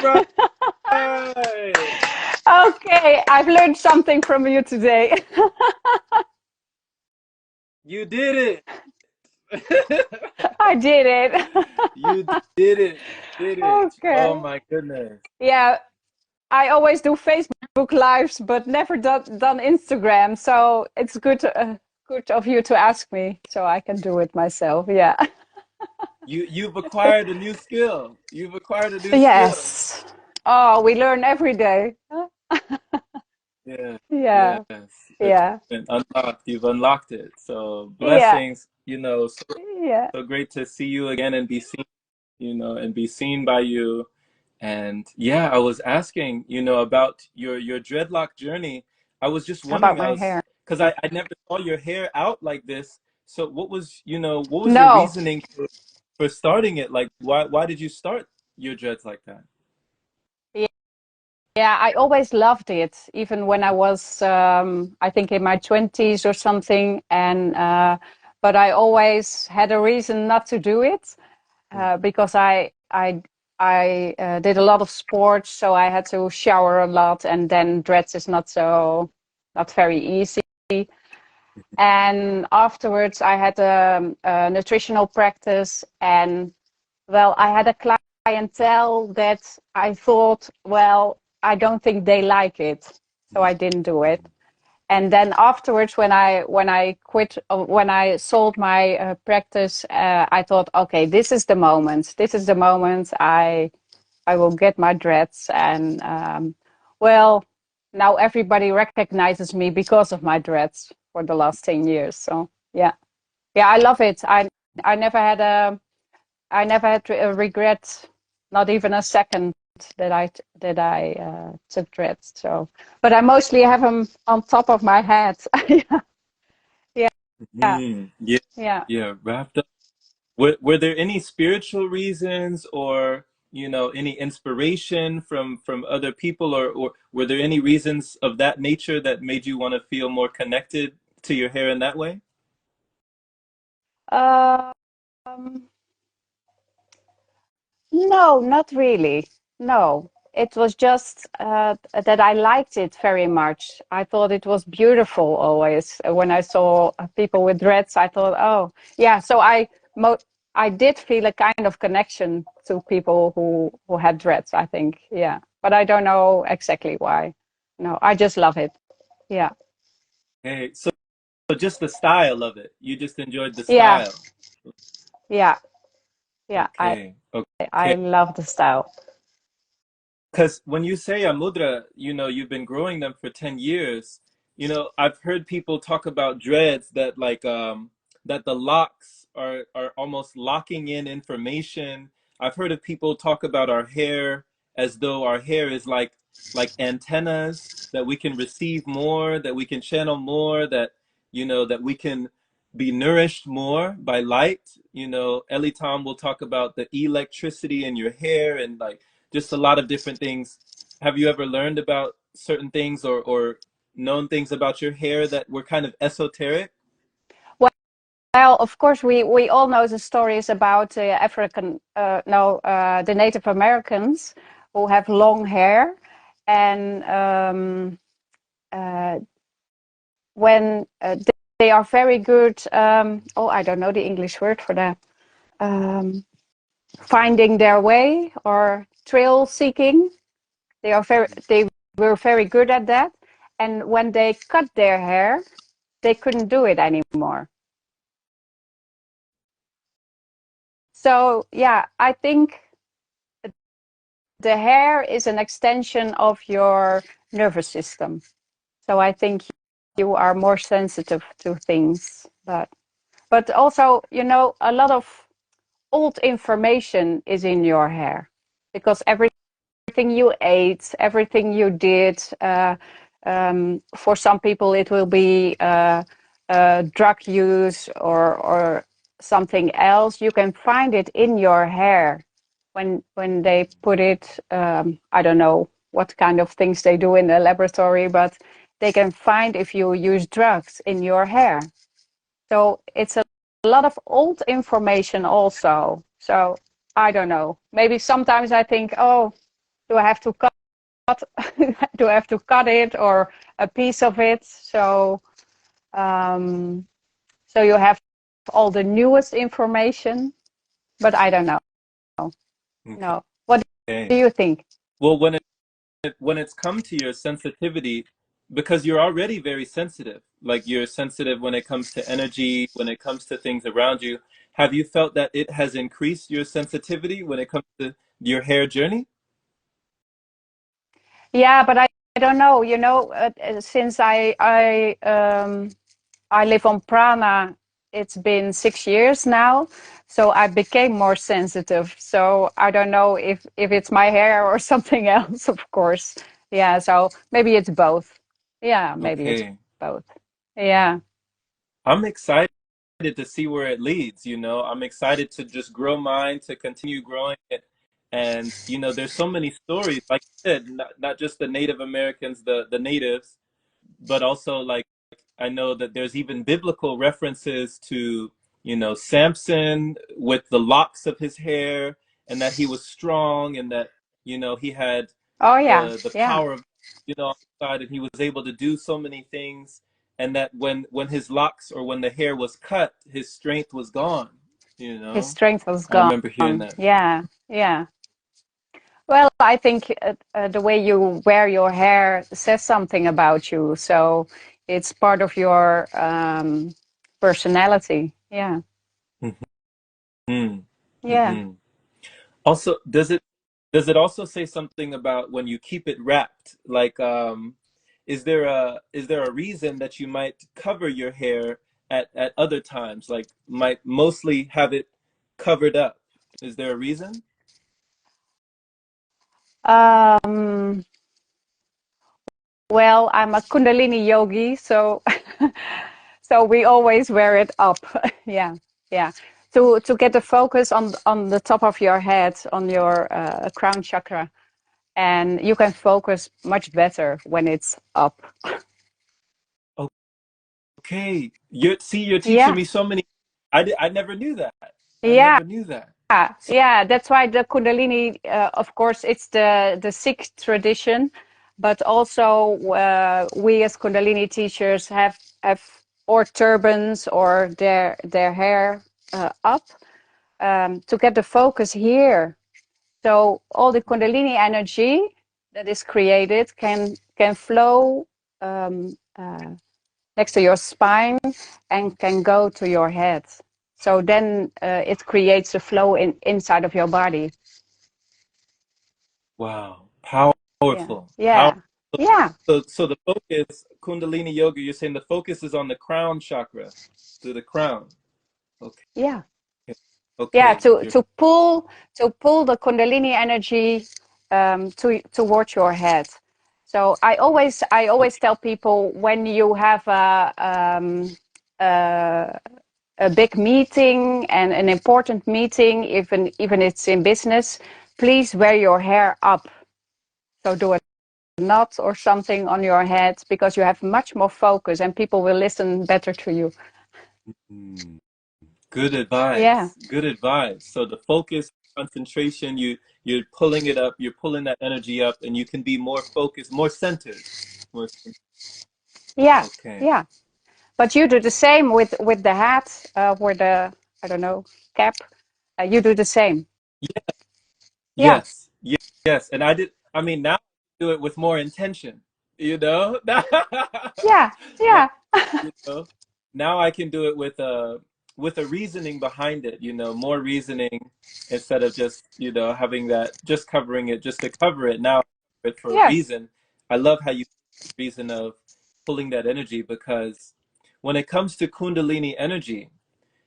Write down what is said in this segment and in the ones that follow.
All right. Okay, I've learned something from you today. You did it. I did it. You did it. Did it. Oh Okay. my goodness. Yeah, I always do Facebook lives, but never done Instagram. So it's good of you to ask me, so I can do it myself. Yeah. You've acquired a new skill. You've acquired a new skill. Yes. Oh, we learn every day. Yeah. Yeah. Yes. It's Yeah. been unlocked. You've unlocked it. So Yeah. blessings, so, Yeah. so great to see you again and be seen, and be seen by you. And yeah, I was asking, about your dreadlock journey. I was just About wondering, my hair. because I never saw your hair out like this. So what was your No. reasoning for starting it? Like, why did you start your dreads like that? Yeah. Yeah, I always loved it, even when I was, I think, in my 20s or something. But I always had a reason not to do it because I did a lot of sports, so I had to shower a lot, and then dreads is not very easy. And afterwards, I had a nutritional practice, and well, I had a clientele that I thought, well, I don't think they like it, so I didn't do it. And then afterwards, when I quit, when I sold my practice, I thought, okay, this is the moment. This is the moment I will get my dreads, and well, now everybody recognizes me because of my dreads for the last 10 years. So yeah, yeah, I love it. I never had a regret, not even a second that I took dreads. So, but I mostly have them on top of my head. Yeah, yeah, Yeah, yeah. yeah, wrapped up. Were there any spiritual reasons, or any inspiration from other people, or were there any reasons of that nature that made you want to feel more connected to your hair in that way? Um, no, not really. No, it was just that I liked it very much. I thought it was beautiful always. When I saw people with dreads, I thought, oh, yeah. So mo I did feel a kind of connection to people who had dreads, I think. Yeah. But I don't know exactly why. No, I just love it. Yeah. Hey, so just the style of it. You just enjoyed the Yeah. style. Yeah. Yeah. Okay. I Okay. love the style. Because when you say Amudra, you've been growing them for 10 years. I've heard people talk about dreads that that the locks are almost locking in information. I've heard of people talk about our hair as though our hair is like antennas that we can receive more, that we can channel more, that we can be nourished more by light. Ellie Tom will talk about the electricity in your hair and like just a lot of different things. Have you ever learned about certain things, or known things about your hair that were kind of esoteric? Well, of course, we all know the stories about African, no, the Native Americans who have long hair, and uh, when they are very good. Oh, I don't know the English word for that. Um, Finding their way or trail seeking. They were very good at that, and when they cut their hair, they couldn't do it anymore. So yeah, I think the hair is an extension of your nervous system. So I think you are more sensitive to things. But also, a lot of old information is in your hair because everything you ate, everything you did, for some people it will be drug use or something else. You can find it in your hair when they put it. I don't know what kind of things they do in the laboratory, but they can find if you use drugs in your hair. So it's a lot of old information also. So I don't know. Maybe sometimes I think, oh, do I have to cut do I have to cut it or a piece of it? Um, so you have all the newest information, but I don't know. No. What do Okay. you think? Well, when it's come to your sensitivity, because you're already very sensitive, like you're sensitive when it comes to energy, when it comes to things around you, have you felt that it has increased your sensitivity when it comes to your hair journey? Yeah, but I don't know. Since I live on prana, it's been 6 years now, so I became more sensitive. So I don't know if it's my hair or something else, of course. Yeah, so maybe it's both. Yeah, maybe it's Okay. both. Yeah. I'm excited to see where it leads, you know. I'm excited to just grow mine, to continue growing it. And, you know, there's so many stories, like you said, not just the Native Americans, the natives, but also like I know that there's even biblical references to, you know, Samson with the locks of his hair, and that he was strong, and that, you know, he had Oh yeah. the Yeah. power of, you know, on his side, and he was able to do so many things, and that when his locks or when the hair was cut, his strength was gone, you His know. strength was I remember hearing gone. that. Yeah. Yeah. Well, I think the way you wear your hair says something about you. So it's part of your personality. Yeah. Hmm. Yeah. Hmm. Also, does it also say something about when you keep it wrapped? Like, is there a reason that you might cover your hair at other times? Like, might mostly have it covered up. Is there a reason? Um, well, I'm a Kundalini yogi, so so we always wear it up. Yeah. Yeah. To get the focus on the top of your head, on your crown chakra, and you can focus much better when it's up. Okay, you're teaching Yeah. me so many. I never knew that. I Yeah. never knew that. Yeah, that's why the Kundalini, of course, it's the Sikh tradition, but also we as Kundalini teachers have or turbans or their hair up to get the focus here. So all the Kundalini energy that is created can flow next to your spine and can go to your head. So then it creates a flow inside of your body. Wow, Yeah. powerful, Yeah. powerful. Yeah. So the focus, Kundalini yoga, you're saying the focus is on the crown chakra, to the crown. Okay. Yeah. Yeah. Okay. To pull the Kundalini energy towards your head. So I always tell people when you have a big meeting and an important meeting, even it's in business, please wear your hair up. So do a knot or something on your head because you have much more focus and people will listen better to you. Mm, good Yeah. advice. Good advice. So the focus, concentration, you're pulling it up, you're pulling that energy up, and you can be more focused, more centered. More, Yeah. okay. Yeah. But you do the same with the hat, with the, I don't know, cap. You do the same. Yeah, Yeah. yes. Yes. And I mean, now I do it with more intention, you know? Yeah. Now, Yeah. you know, now I can do it with a reasoning behind it, you know, more reasoning instead of just, you know, having that just covering it just to cover it. Now I cover it for a Yes. reason. I love how you reason of pulling that energy, because when it comes to Kundalini energy,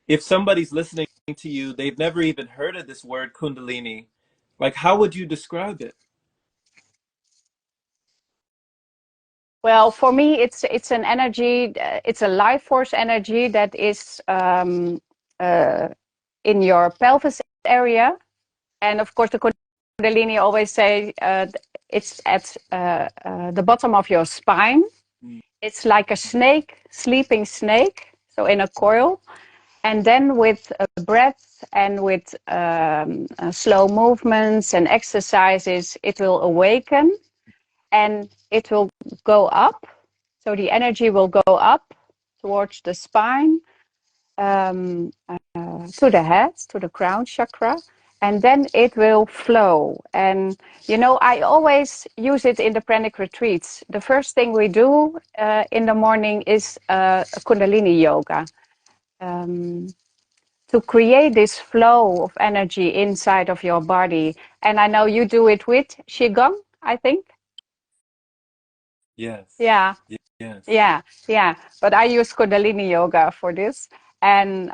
if somebody's listening to you, they've never even heard of this word Kundalini, like how would you describe it? Well, for me, it's an energy. It's a life force energy that is uh, in your pelvis area, and of course, the Kundalini always say it's at the bottom of your spine. Mm, It's like a snake, sleeping snake, so in a coil. And then with breath and with slow movements and exercises, it will awaken and it will go up. So the energy will go up towards the spine, to the head, to the crown chakra, and then it will flow. And I always use it in the pranic retreats. The first thing we do in the morning is Kundalini yoga, to create this flow of energy inside of your body. And I know you do it with Qigong, I think. Yes. Yeah. Yes. Yeah. But I use Kundalini yoga for this, and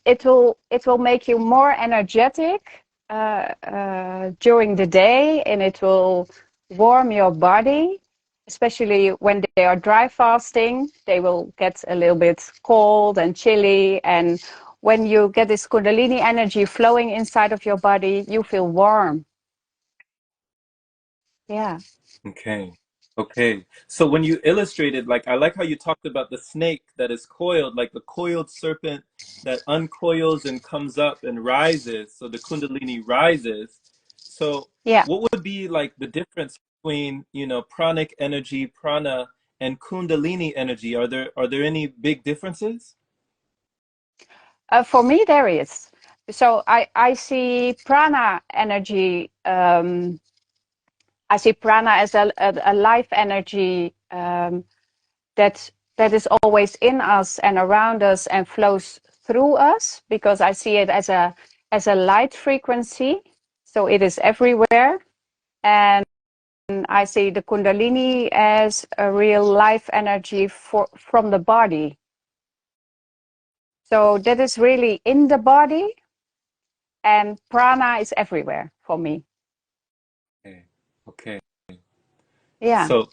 it will make you more energetic during the day, and it will warm your body, especially when they are dry fasting. They will get a little bit cold and chilly, and when you get this Kundalini energy flowing inside of your body, you feel warm. Yeah. Okay. Okay. So when you illustrated, like, I like how you talked about the snake that is coiled, like the coiled serpent that uncoils and comes up and rises. So the Kundalini rises. So Yeah. what would be like the difference between, pranic energy, prana, and Kundalini energy? Are there any big differences? For me, there is. So I see prana energy. I see prana as a life energy, that is always in us and around us and flows through us, because I see it as a light frequency. So it is everywhere. And I see the Kundalini as a real life energy from the body. So that is really in the body, and prana is everywhere for me. Okay. Okay. Yeah. So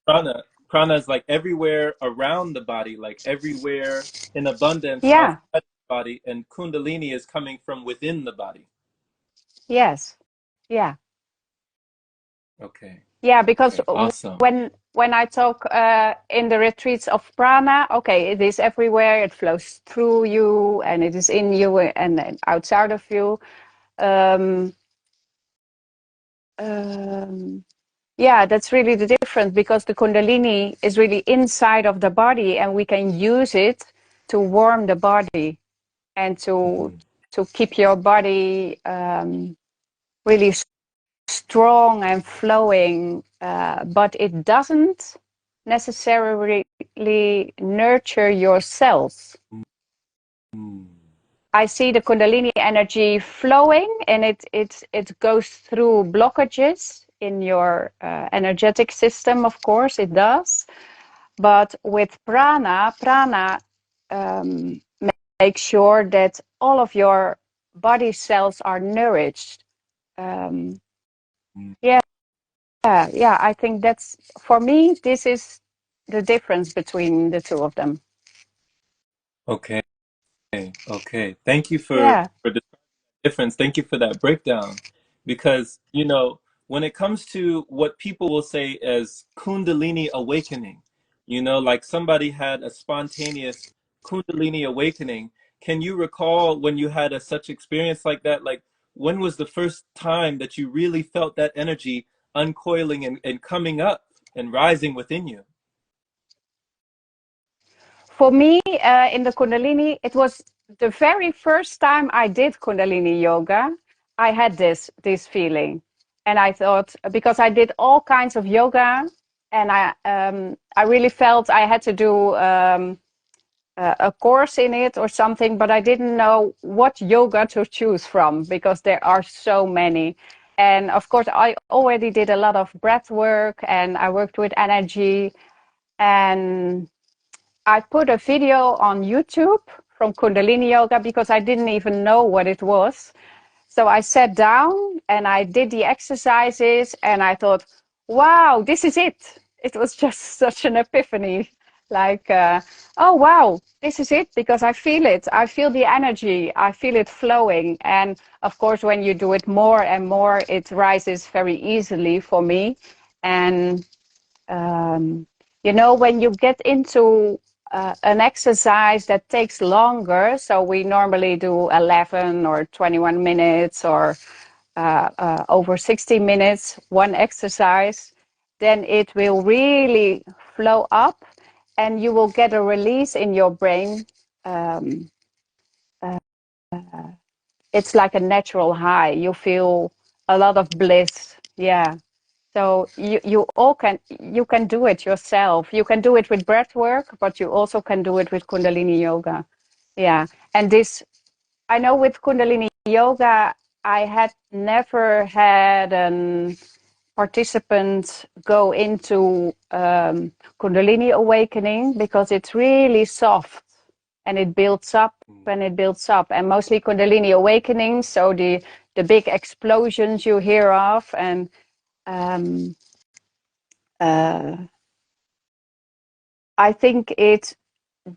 prana is like everywhere around the body, like everywhere in abundance Yeah. outside the body, and Kundalini is coming from within the body. Yes. Yeah. Okay. Yeah. Because Okay. Awesome. when I talk in the retreats of prana, okay, it is everywhere. It flows through you, and it is in you and outside of you. Um, um, yeah, that's really the difference, because the Kundalini is really inside of the body, and we can use it to warm the body and to Hmm. keep your body really strong and flowing, but it doesn't necessarily nurture your cells. Hmm. I see the Kundalini energy flowing, and it goes through blockages in your energetic system. Of course, it does. But with prana makes sure that all of your body cells are nourished. Um, Hmm. yeah, yeah. I think that's, for me, this is the difference between the two of them. Okay. Okay. Thank you Yeah. for the difference. Thank you for that breakdown. Because, when it comes to what people will say as Kundalini awakening, like somebody had a spontaneous Kundalini awakening. Can you recall when you had such experience like that? Like, when was the first time that you really felt that energy uncoiling and coming up and rising within you? For me, in the Kundalini, it was the very first time I did Kundalini yoga. I had this feeling, and I thought, because I did all kinds of yoga, and I really felt I had to do a course in it or something, but I didn't know what yoga to choose from, because there are so many. And of course, I already did a lot of breath work, and I worked with energy, and I put a video on YouTube from Kundalini Yoga, because I didn't even know what it was. So I sat down and I did the exercises, and I thought, wow, this is it. It was just such an epiphany. Like, oh, wow, this is it, because I feel it. I feel the energy. I feel it flowing. And of course, when you do it more and more, it rises very easily for me. And, when you get into an exercise that takes longer, so we normally do 11 or 21 minutes or over 60 minutes, one exercise, then it will really flow up and you will get a release in your brain. Um, it's like a natural high. You feel a lot of bliss. Yeah. So you can do it yourself. You can do it with breath work, but you also can do it with Kundalini yoga. Yeah. And this, I know with Kundalini yoga, I had never had an participant go into Kundalini awakening because it's really soft and it builds up and it builds up, and mostly Kundalini awakenings, so the big explosions you hear of, and um, uh, I think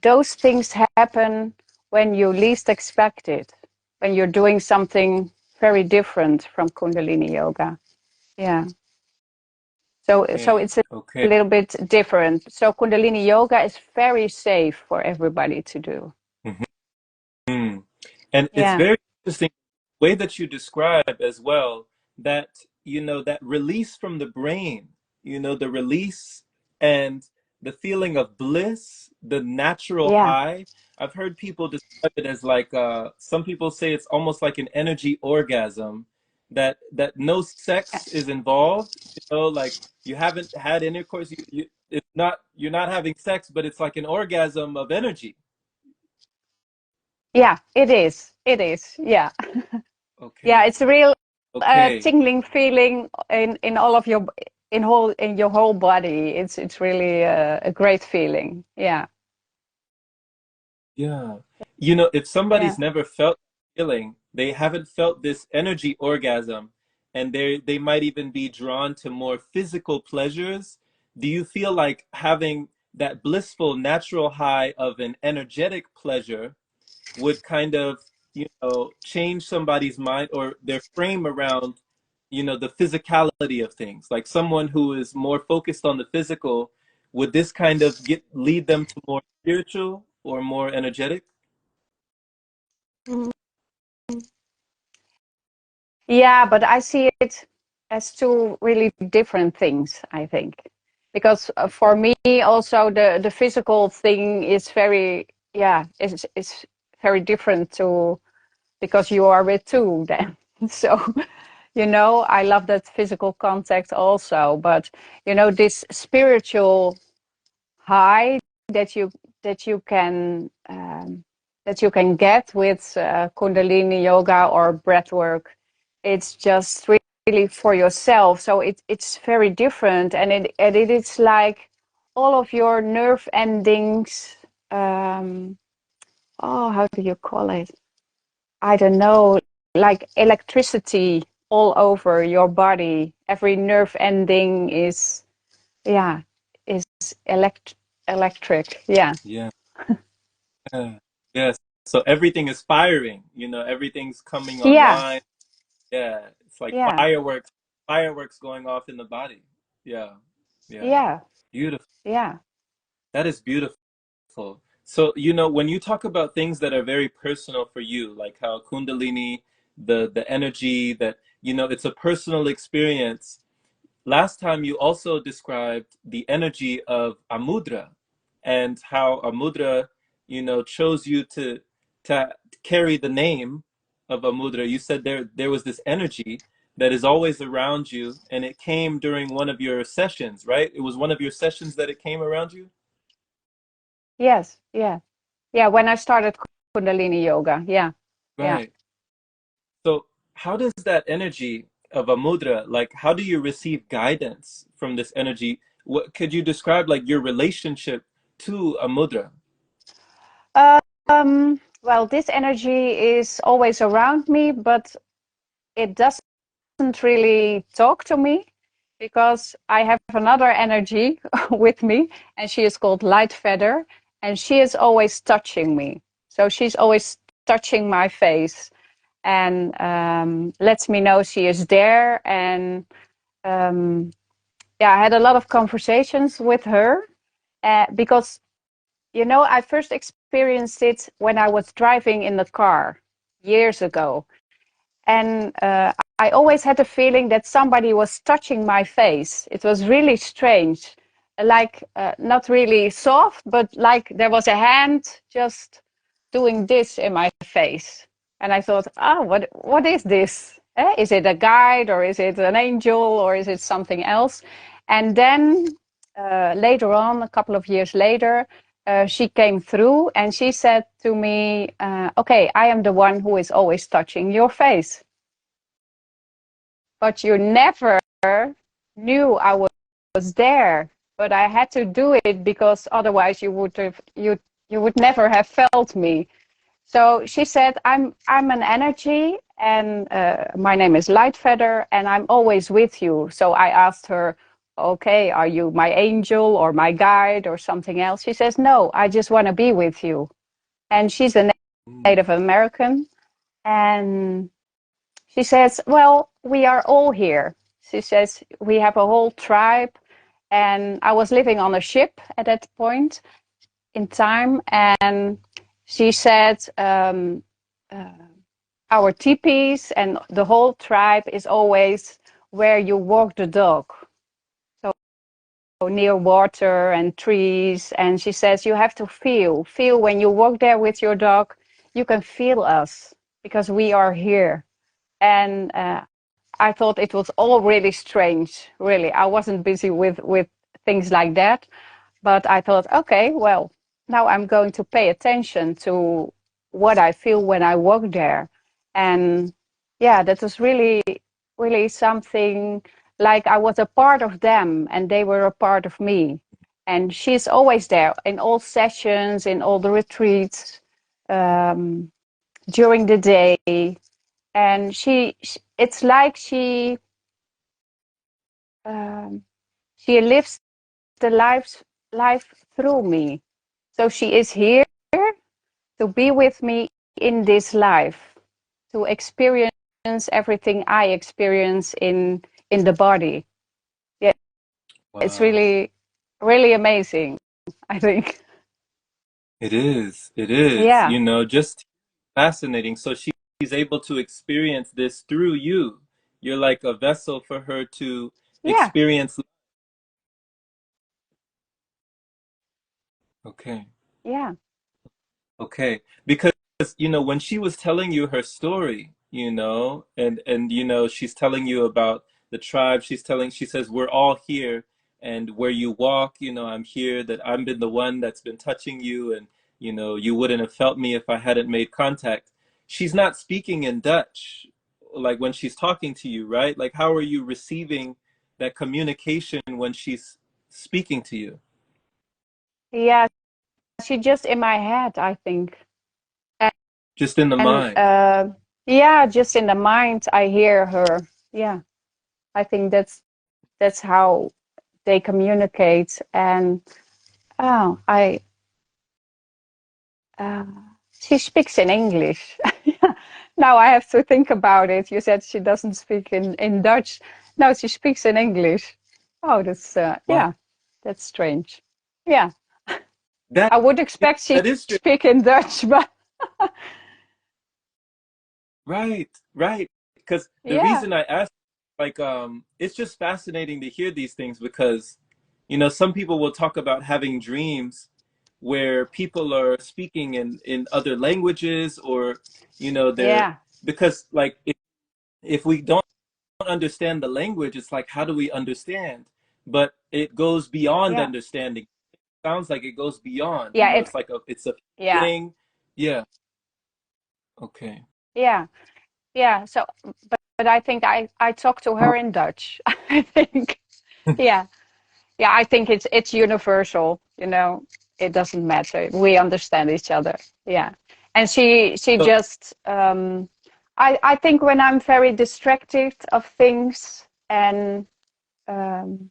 those things happen when you least expect it, when you're doing something very different from Kundalini yoga. Yeah. So Okay. it's a Okay. little bit different. So Kundalini yoga is very safe for everybody to do. Mhm. And it's Yeah. very interesting the way that you describe as well that, that release from the brain, the release and the feeling of bliss, the natural Yeah. high. I've heard people describe it as like, some people say it's almost like an energy orgasm, that no sex is involved, like you haven't had intercourse, it's not, you're not having sex, but it's like an orgasm of energy. Yeah, it is. It is. Yeah. Yeah, Okay. it's a real Okay. tingling feeling in all of your in your whole body. It's really a great feeling. Yeah. Yeah. If Yeah. somebody's never felt feeling, they haven't felt this energy orgasm, and they might even be drawn to more physical pleasures. Do you feel like having that blissful natural high of an energetic pleasure would kind of, change somebody's mind or their frame around, the physicality of things? Like someone who is more focused on the physical, would this kind of lead them to more spiritual or more energetic? Mhm. Yeah, but I see it as two really different things, I think. Because for me also the physical thing is very, yeah, is very different to, because you are with two then. So, I love that physical contact also, but this spiritual high that you that you can that you can get with Kundalini yoga or breath work. It's just really for yourself. So it's very different, and it is like all of your nerve endings. Um, oh, how do you call it? I don't know, like electricity all over your body. Every nerve ending is, yeah, is electric. Yeah. Yeah. Yes. So everything is firing, everything's coming Yeah. online. Yeah. It's like Yeah. fireworks going off in the body. Yeah. Yeah. Yeah. Beautiful. Yeah. That is beautiful. So, when you talk about things that are very personal for you, like how Kundalini, the energy that, it's a personal experience. Last time you also described the energy of Amudra and how Amudra, chose you to carry the name of Amudra. You said there was this energy that is always around you, and it came during one of your sessions, right? It was one of your sessions that it came around you? Yes. Yeah. Yeah. When I started Kundalini yoga. Yeah. Yeah. Right. So how does that energy of a mudra, like how do you receive guidance from this energy? What could you describe like your relationship to a mudra? Well, this energy is always around me, but it doesn't really talk to me because I have another energy with me, and she is called Light Feather, and she is always touching me. So she's always touching my face and lets me know she is there. And yeah, I had a lot of conversations with her because I first experienced it when I was driving in the car years ago. And I always had a feeling that somebody was touching my face. It was really strange, like not really soft, but like there was a hand just doing this in my face. And I thought, oh, what is this? Is it a guide, or is it an angel, or is it something else? And then later on, a couple of years later, she came through and she said to me, okay, I am the one who is always touching your face. But you never knew I was there. But I had to do it because otherwise you would never have felt me. So she said, I'm an energy, and my name is Light Feather, and I'm always with you. So I asked her, okay, are you my angel or my guide or something else? She says, no, I just want to be with you. And she's a Mm. Native American, and she says, well, we are all here. She says, we have a whole tribe. And I was living on a ship at that point in time. And she said, our teepees and the whole tribe is always where you walk the dog. So near water and trees. And she says, you have to feel when you walk there with your dog, you can feel us because we are here. And I thought it was all really strange, really. I wasn't busy with things like that. But I thought, okay, well, now I'm going to pay attention to what I feel when I walk there. And yeah, that was really, really something like I was a part of them and they were a part of me. And she's always there in all sessions, in all the retreats, um, during the day. And it's like um, she lives the life through me. So she is here to be with me in this life, to experience everything I experience in the body. Yeah, it's Wow. really, really amazing, I think. It is. It is. Yeah, Just fascinating. So she's able to experience this through you. You're like a vessel for her to yeah, experience. Okay. yeah, Okay. Because, when she was telling you her story, and she's telling you about the tribe, she says, we're all here, and where you walk, I'm here, that I've been the one that's been touching you, and, you wouldn't have felt me if I hadn't made contact. She's not speaking in Dutch, like when she's talking to you, right? Like, how are you receiving that communication when she's speaking to you? yeah. She just in my head, I think. Just in the And mind. yeah, just in the mind, I hear her. Yeah, I think that's how they communicate. And oh, uh, she speaks in English. Now I have to think about it. You said she doesn't speak in Dutch. No, she speaks in English. Oh, that's Wow. yeah, that's strange. Yeah, That, I would expect she that is strange. speak in Dutch, but Right, right. Because the yeah, reason I asked, like, it's just fascinating to hear these things because, some people will talk about having dreams where people are speaking in other languages or, they're, yeah, because, like, if we don't understand the language, it's like, how do we understand? But it goes beyond yeah, understanding. Sounds like it goes beyond, yeah. it's like it's a Yeah, feeling. Yeah. Okay. yeah, yeah. So, but I think I talk to her in Dutch. I think, yeah, yeah. I think it's universal. It doesn't matter. We understand each other. Yeah, and she So, just I think when I'm very distracted of things and um,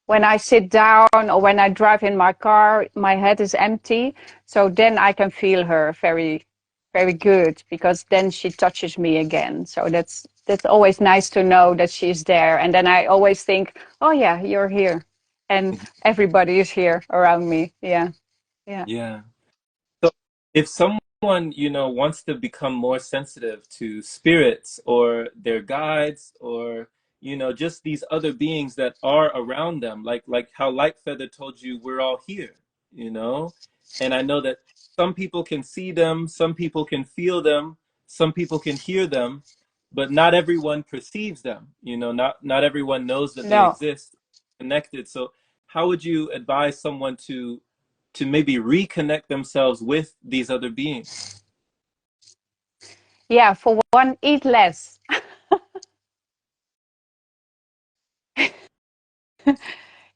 when I sit down or when I drive in my car, my head is empty. So then I can feel her very, very good because then she touches me again. So that's always nice to know that she's there. And then I always think, oh yeah, you're here, and everybody is here around me. Yeah, Yeah. Yeah. So if someone, wants to become more sensitive to spirits or their guides or, just these other beings that are around them, like how Light Feather told you, we're all here, you know? And I know that some people can see them, some people can feel them, some people can hear them, but not everyone perceives them, not everyone knows that they No. exist, connected. So how would you advise someone to maybe reconnect themselves with these other beings? Yeah, for one, eat less.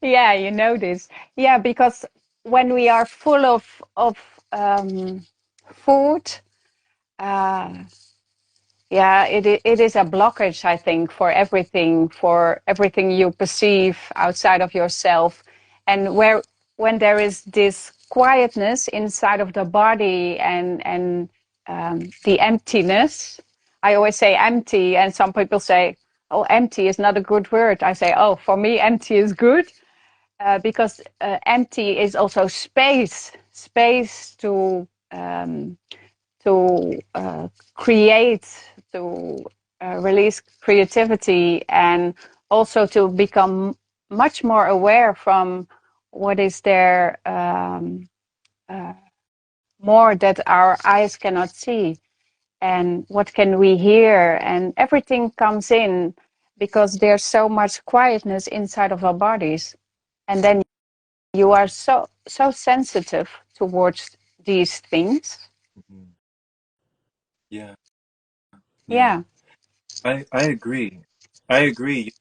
Yeah, you know this. Yeah, because when we are full of food, uh, yeah, it is a blockage, I think, for everything you perceive outside of yourself. And when there is this quietness inside of the body and the emptiness, I always say empty, and some people say, "Oh, empty is not a good word." I say, "Oh, for me, empty is good." Because empty is also space to create, to release creativity, and also to become much more aware from what is there uh, more that our eyes cannot see, and what can we hear, and everything comes in because there's so much quietness inside of our bodies, and then you are so sensitive towards these things. Mhm. Yeah, yeah. Yeah. I agree. I agree.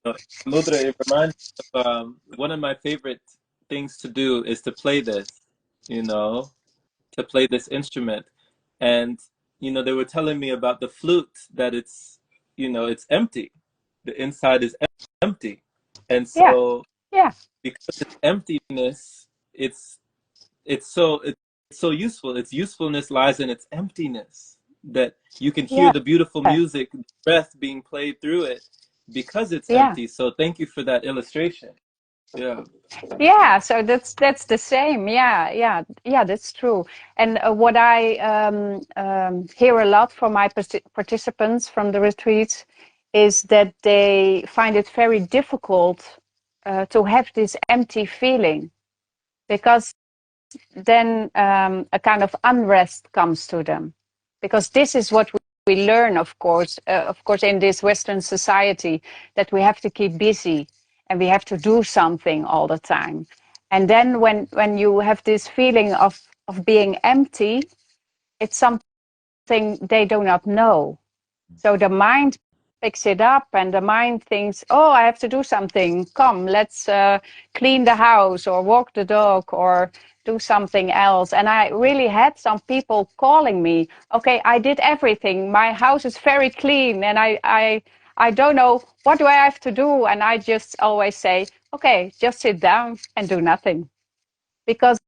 Mudra, it reminds me of one of my favorite things to do is to play this, you know, to play this instrument. And, they were telling me about the flute that it's empty. The inside is empty. And Yeah. so Yeah. because it's emptiness, it's it's so useful. Its usefulness lies in its emptiness. That you can hear Yeah. the beautiful music, the breath being played through it because it's Yeah. empty. So thank you for that illustration. Yeah. Yeah, so that's the same. Yeah, yeah, yeah, that's true. And what I hear a lot from my participants from the retreats is that they find it very difficult to have this empty feeling, because then a kind of unrest comes to them, because this is what we learn, of course, in this Western society, that we have to keep busy and we have to do something all the time. And then when you have this feeling of being empty, it's something they do not know. So the mind picks it up, and the mind thinks, oh, I have to do something. Come, let's clean the house or walk the dog or do something else. And I really had some people calling me, okay, I did everything. My house is very clean, and I don't know, what do I have to do? And I just always say, okay, just sit down and do nothing. Because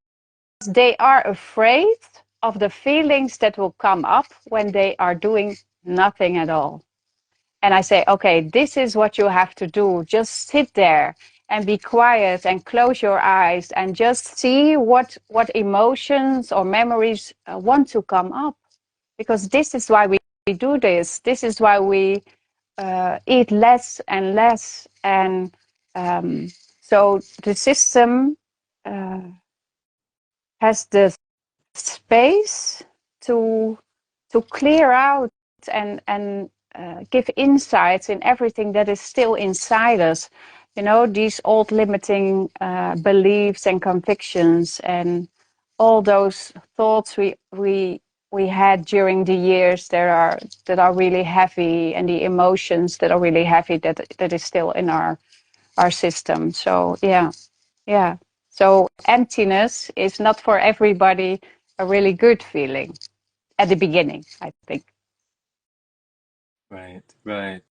they are afraid of the feelings that will come up when they are doing nothing at all. And I say, okay, this is what you have to do. Just sit there and be quiet and close your eyes and just see what emotions or memories want to come up. Because this is why we do this. This is why we eat less and less. And so the system uh, has the space to clear out and give insights in everything that is still inside us. These old limiting beliefs and convictions, and all those thoughts we had during the years that are really heavy, and the emotions that are really heavy, that is still in our system. So yeah. Yeah. So emptiness is not for everybody a really good feeling at the beginning, I think. Right. Right.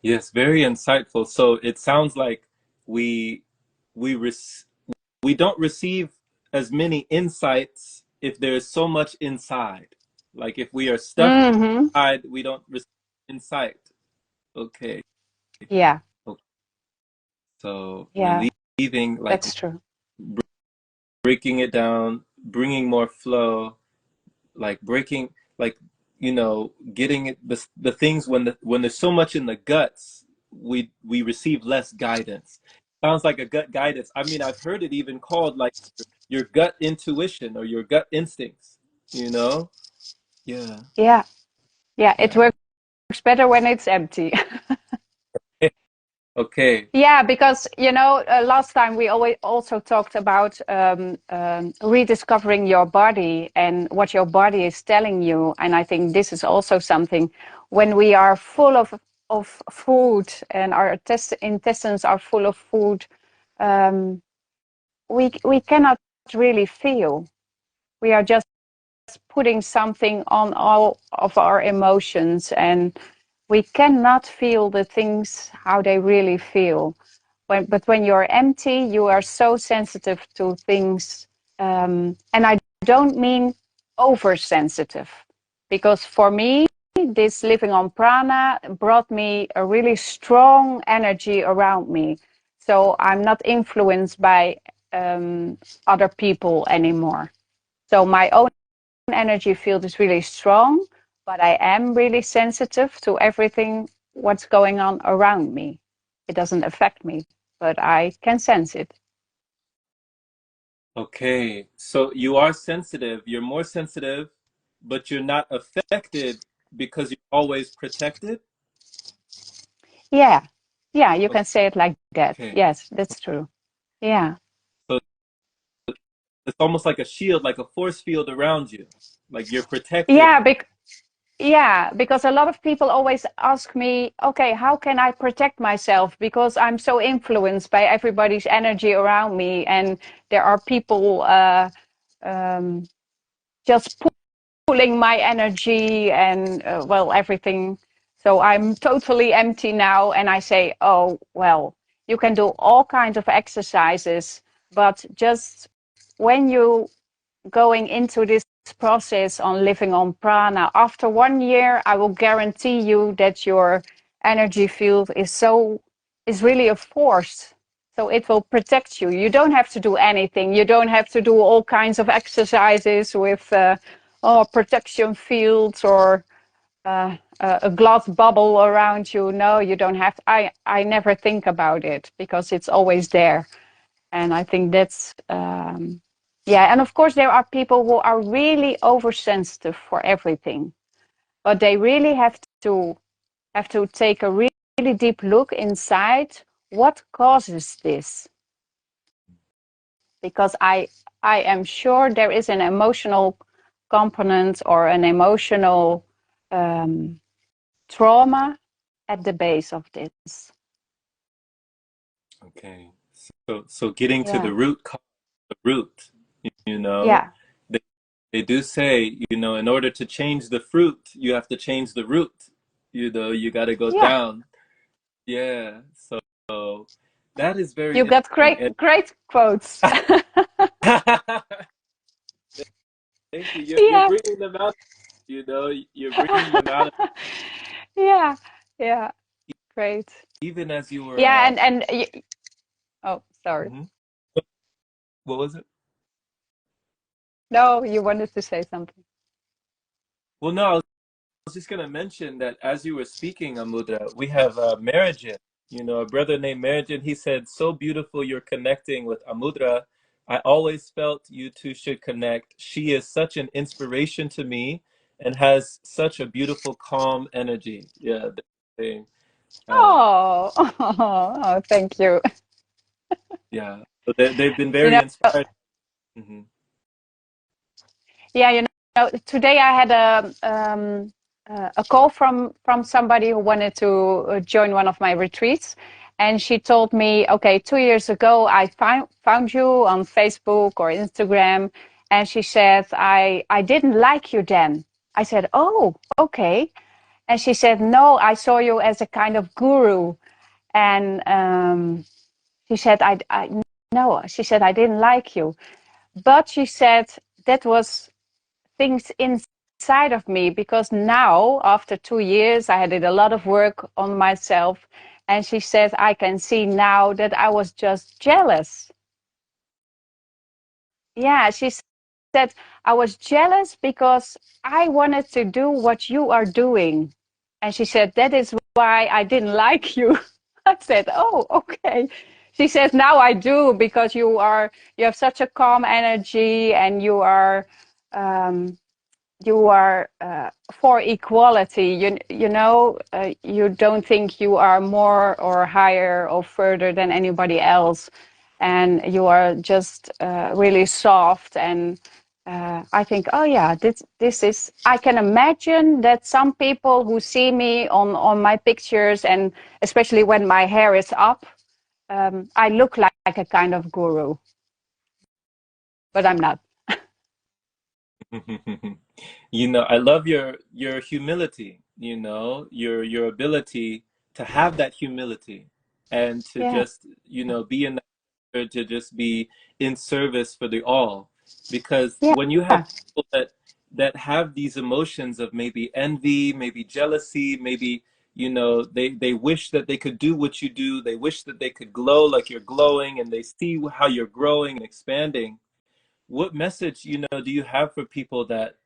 Yes. Very insightful. So it sounds like we we rec- we don't receive as many insights if there's so much inside. Like if we are stuck Mm-hmm. inside, we don't receive insight. Okay. Yeah. Okay. So Yeah. relieving, like That's true. breaking it down, bringing more flow, like breaking, like, getting the things when there's so much in the guts, we receive less guidance. Sounds like a gut guidance. I mean, I've heard it even called like your gut intuition or your gut instincts, you know? Yeah. Yeah, yeah, it Yeah. works better when it's empty. Okay. Yeah, because last time we always also talked about rediscovering your body and what your body is telling you, and I think this is also something when we are full of food and our intestines are full of food, we cannot really feel. We are just putting something on all of our emotions, and we cannot feel the things how they really feel. But when you're empty, you are so sensitive to things. And I don't mean oversensitive, because for me, this living on prana brought me a really strong energy around me. So I'm not influenced by other people anymore. So my own energy field is really strong, but I am really sensitive to everything what's going on around me. It doesn't affect me, but I can sense it. Okay. So you are sensitive, you're more sensitive, but you're not affected because you're always protected. Yeah, yeah, you can say it like that. Okay. Yes, that's true. Yeah, So it's almost like a shield, like a force field around you. Like you're protected. yeah, because a lot of people always ask me, okay, how can I protect myself? Because I'm so influenced by everybody's energy around me, and there are people um, just pulling my energy and well, everything. So I'm totally empty now, and I say, oh well, you can do all kinds of exercises, but just when you going into this process on living on prana, after 1 year, I will guarantee you that your energy field is really a force. So it will protect you. You don't have to do anything. You don't have to do all kinds of exercises with protection fields or a glass bubble around you. No, you don't have to. I never think about it because it's always there. And I think that's yeah. And of course, there are people who are really oversensitive for everything, but they really have to take a really deep look inside. What causes this? Because I am sure there is an emotional component or an emotional um, trauma at the base of this. Okay. So getting to Yeah, the root cause, the root, you know, yeah, they they do say, in order to change the fruit, you have to change the root. You got to go yeah. down. Yeah. So that is very You got interesting. great great quotes. Thank you. You're Yeah. bringing them out. You're bringing them out Yeah, yeah, great. even as you were. Yeah, oh, sorry. Mhm. What was it? No, you wanted to say something. Well, no, I was just gonna mention that as you were speaking, Amudra, we have Marajin, a brother named Marajin. He said, "So beautiful you're connecting with Amudra. I always felt you two should connect. She is such an inspiration to me and has such a beautiful, calm energy." Yeah, that's the thing. Uh, Oh, oh, thank you. yeah, so they've been You very know, inspired. Hmm. yeah, today I had a call from somebody who wanted to join one of my retreats, and she told me, okay, 2 years ago I found you on Facebook or Instagram, and she said I didn't like you then. I said, oh, okay, and she said, no, I saw you as a kind of guru, and she said, I no, she said I didn't like you, but she said that was things inside of me, because now after 2 years I did a lot of work on myself, and she said I can see now that I was just jealous. Yeah, said, I was jealous because I wanted to do what you are doing. And she said, that is why I didn't like you. I said, oh, okay. She says, now I do, because you have such a calm energy, and you are for equality. You don't think you are more or higher or further than anybody else, and you are just really soft. And I think, oh yeah, this is. I can imagine that some people who see me on my pictures, and especially when my hair is up, I look like a kind of guru, but I'm not. I love your humility, your ability to have that humility and to Yeah, just, be in that, to just be in service for the all. Because yeah, when you have people that have these emotions of maybe envy, maybe jealousy, maybe, they wish that they could do what you do, they wish that they could glow like you're glowing, and they see how you're growing and expanding. What message, do you have for people that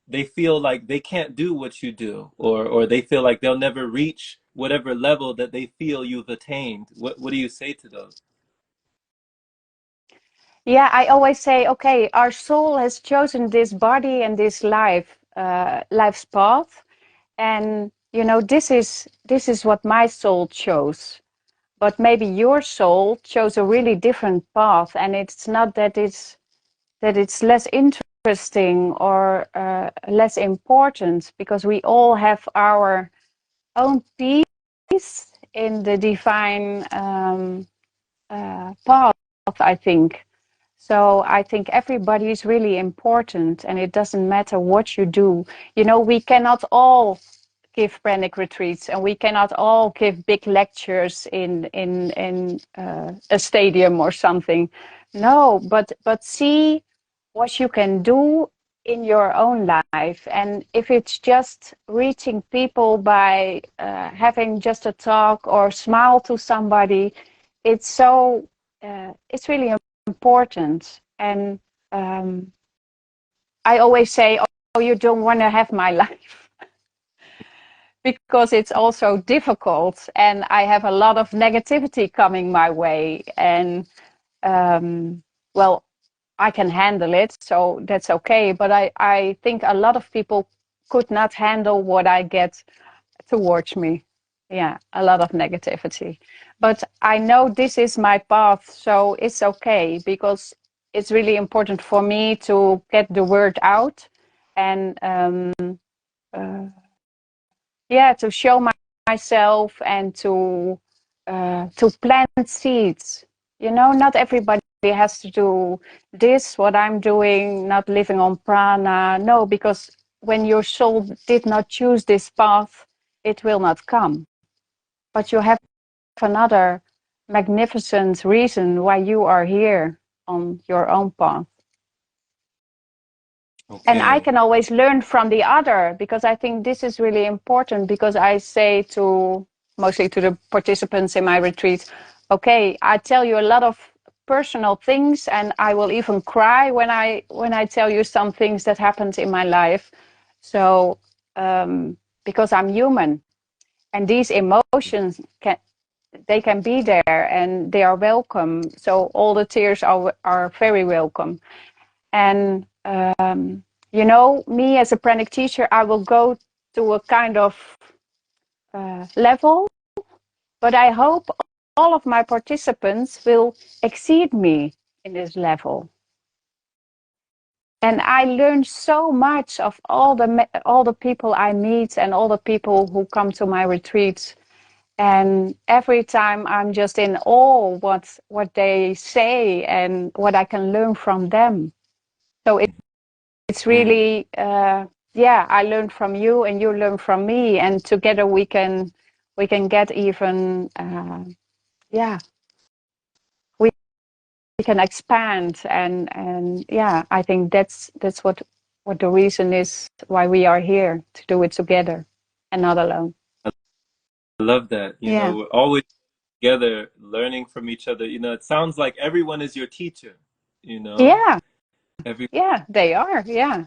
they feel like they can't do what you do, or they feel like they'll never reach whatever level that they feel you've attained? What do you say to those? yeah. I always say, okay, our soul has chosen this body and this life's path, and this is what my soul chose. But maybe your soul chose a really different path, and it's not that it's less interesting or less important, because we all have our own piece in the divine path, I think. So I think everybody is really important, and it doesn't matter what you do. We cannot all give pranic retreats, and we cannot all give big lectures in a stadium or something. No, but see what you can do in your own life, and if it's just reaching people by having just a talk or smile to somebody, it's really important. And I always say, oh, you don't want to have my life, because it's also difficult, and I have a lot of negativity coming my way. And well, I can handle it, so that's okay. But I think a lot of people could not handle what I get towards me. Yeah, a lot of negativity. But I know this is my path, so it's okay, because it's really important for me to get the word out, and uh, yeah, to show myself, and to plant seeds. Not everybody has to do this, what I'm doing, not living on prana. No, because when your soul did not choose this path, it will not come. But you have another magnificent reason why you are here on your own path. And I Okay. can always learn from the other, because I think this is really important, because I say mostly to the participants in my retreat, okay, I tell you a lot of personal things, and I will even cry when I tell you some things that happened in my life. So because I'm human, and these emotions can be there, and they are welcome. So all the tears are very welcome. And me as a pranic teacher, I will go to a kind of level, but I hope all of my participants will exceed me in this level. And I learn so much of all the people I meet, and all the people who come to my retreats. And every time I'm just in awe what they say and what I can learn from them. So it's Mm. really, yeah, I learn from you, and you learn from me, and together we can get even, yeah, we can expand. And yeah, I think that's what the reason is why we are here, to do it together and not alone. I love that. Yeah, We're always together learning from each other. It sounds like everyone is your teacher, you know? yeah, Every Yeah, they are. Yeah.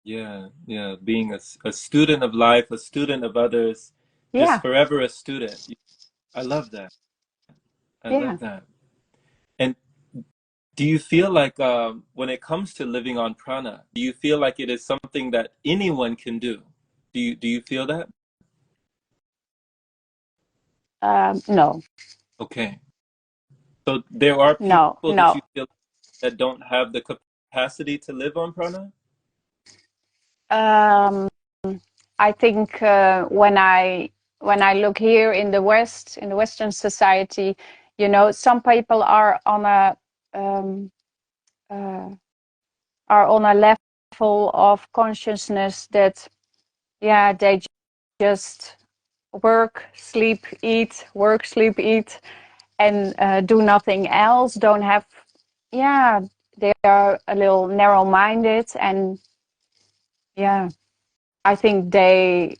yeah, yeah, being a student of life, a student of others, just Yeah. forever a student. I love that. I Yeah. love that. And do you feel like when it comes to living on prana, do you feel like it is something that anyone can do? Do you feel that? No, Okay. So there are no, people that no. you feel that don't have the capacity to live on prana? Um, I think when I look here in the West, in the Western society, you know, some people um, uh, are on a level of consciousness that, yeah, they just work, sleep, eat, work, sleep, eat, and do nothing else. Don't have, yeah, they are a little narrow-minded, and yeah, I think they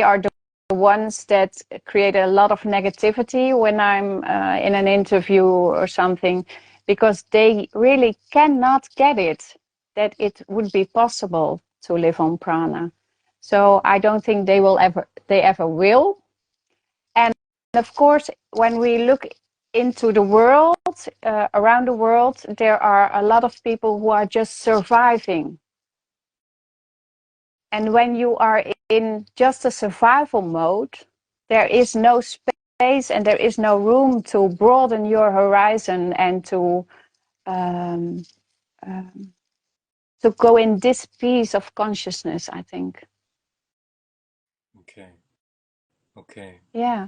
are the ones that create a lot of negativity when I'm in an interview or something, because they really cannot get it that it would be possible to live on prana. So I don't think they ever will. And of course, when we look into the world, around the world, there are a lot of people who are just surviving. And when you are in just a survival mode, there is no space and there is no room to broaden your horizon and um, to go in this piece of consciousness, I think. Okay. Okay. Yeah.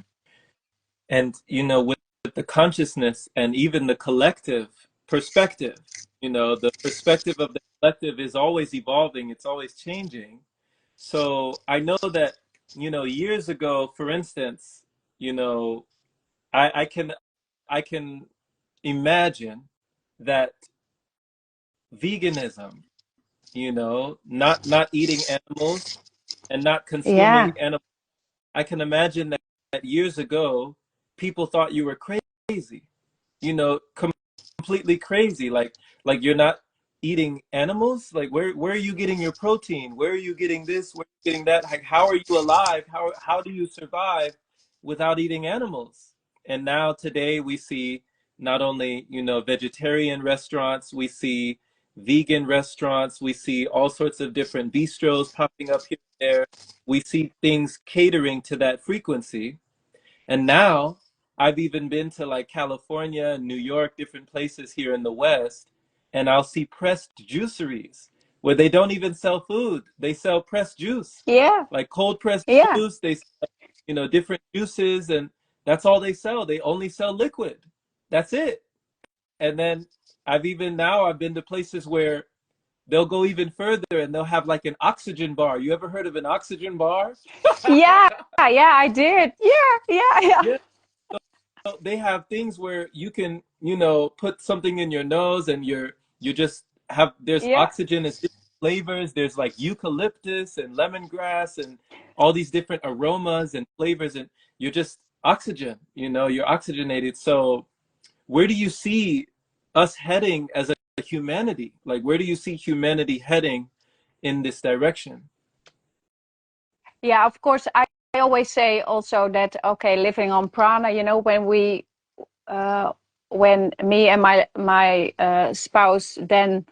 And with the consciousness and even the collective perspective, the perspective of the collective is always evolving, it's always changing. So I know that, years ago, for instance, you know I can imagine that veganism, not eating animals and not consuming Yeah. animals. I can imagine that years ago, people thought you were crazy, you know, com- completely crazy. Like you're not eating animals. Like where are you getting your protein? Where are you getting this? Where are you getting that? Like how are you alive? How do you survive without eating animals? And now today we see not only, vegetarian restaurants, we see vegan restaurants, we see all sorts of different bistros popping up here and there. We see things catering to that frequency. And now I've even been to like California, New York, different places here in the West, and I'll see pressed juiceries where they don't even sell food. They sell pressed juice, Yeah. like cold pressed Yeah. juice. They sell, different juices, and that's all they sell. They only sell liquid. That's it. And then I've been to places where they'll go even further and they'll have like an oxygen bar. You ever heard of an oxygen bar? Yeah. Yeah, I did. Yeah. Yeah. Yeah. Yeah. They have things where you can, put something in your nose and you just have there's Yeah. oxygen, it's different flavors. There's like eucalyptus and lemongrass and all these different aromas and flavors, and you're just oxygen, you're oxygenated. So where do you see us heading as a humanity? Like where do you see humanity heading in this direction? Yeah, of course, I always say also that, okay, living on prana, you know, uh, when me and my spouse then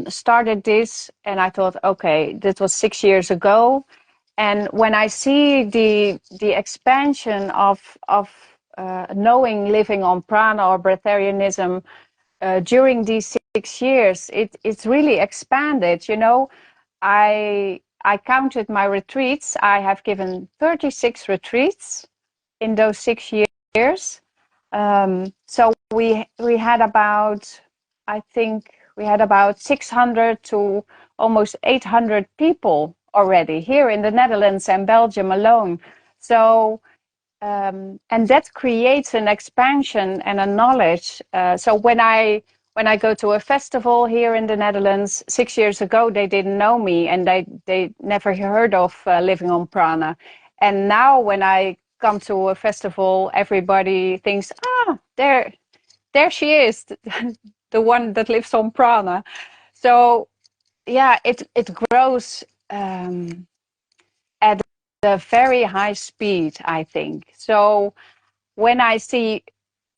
started this, and I thought, okay, this was 6 years ago, and when I see the expansion of knowing living on prana or breatharianism during these 6 years, it's really expanded. You know, I counted my retreats. I have given 36 retreats in those 6 years. So we had about, I think we had about 600 to almost 800 people already here in the Netherlands and Belgium alone. So and that creates an expansion and a knowledge. So when I go to a festival here in the Netherlands, 6 years ago they didn't know me and they never heard of living on prana. And now when I come to a festival, everybody thinks, ah, there she is, the one that lives on prana. So yeah, it grows at a very high speed, I think. So when I see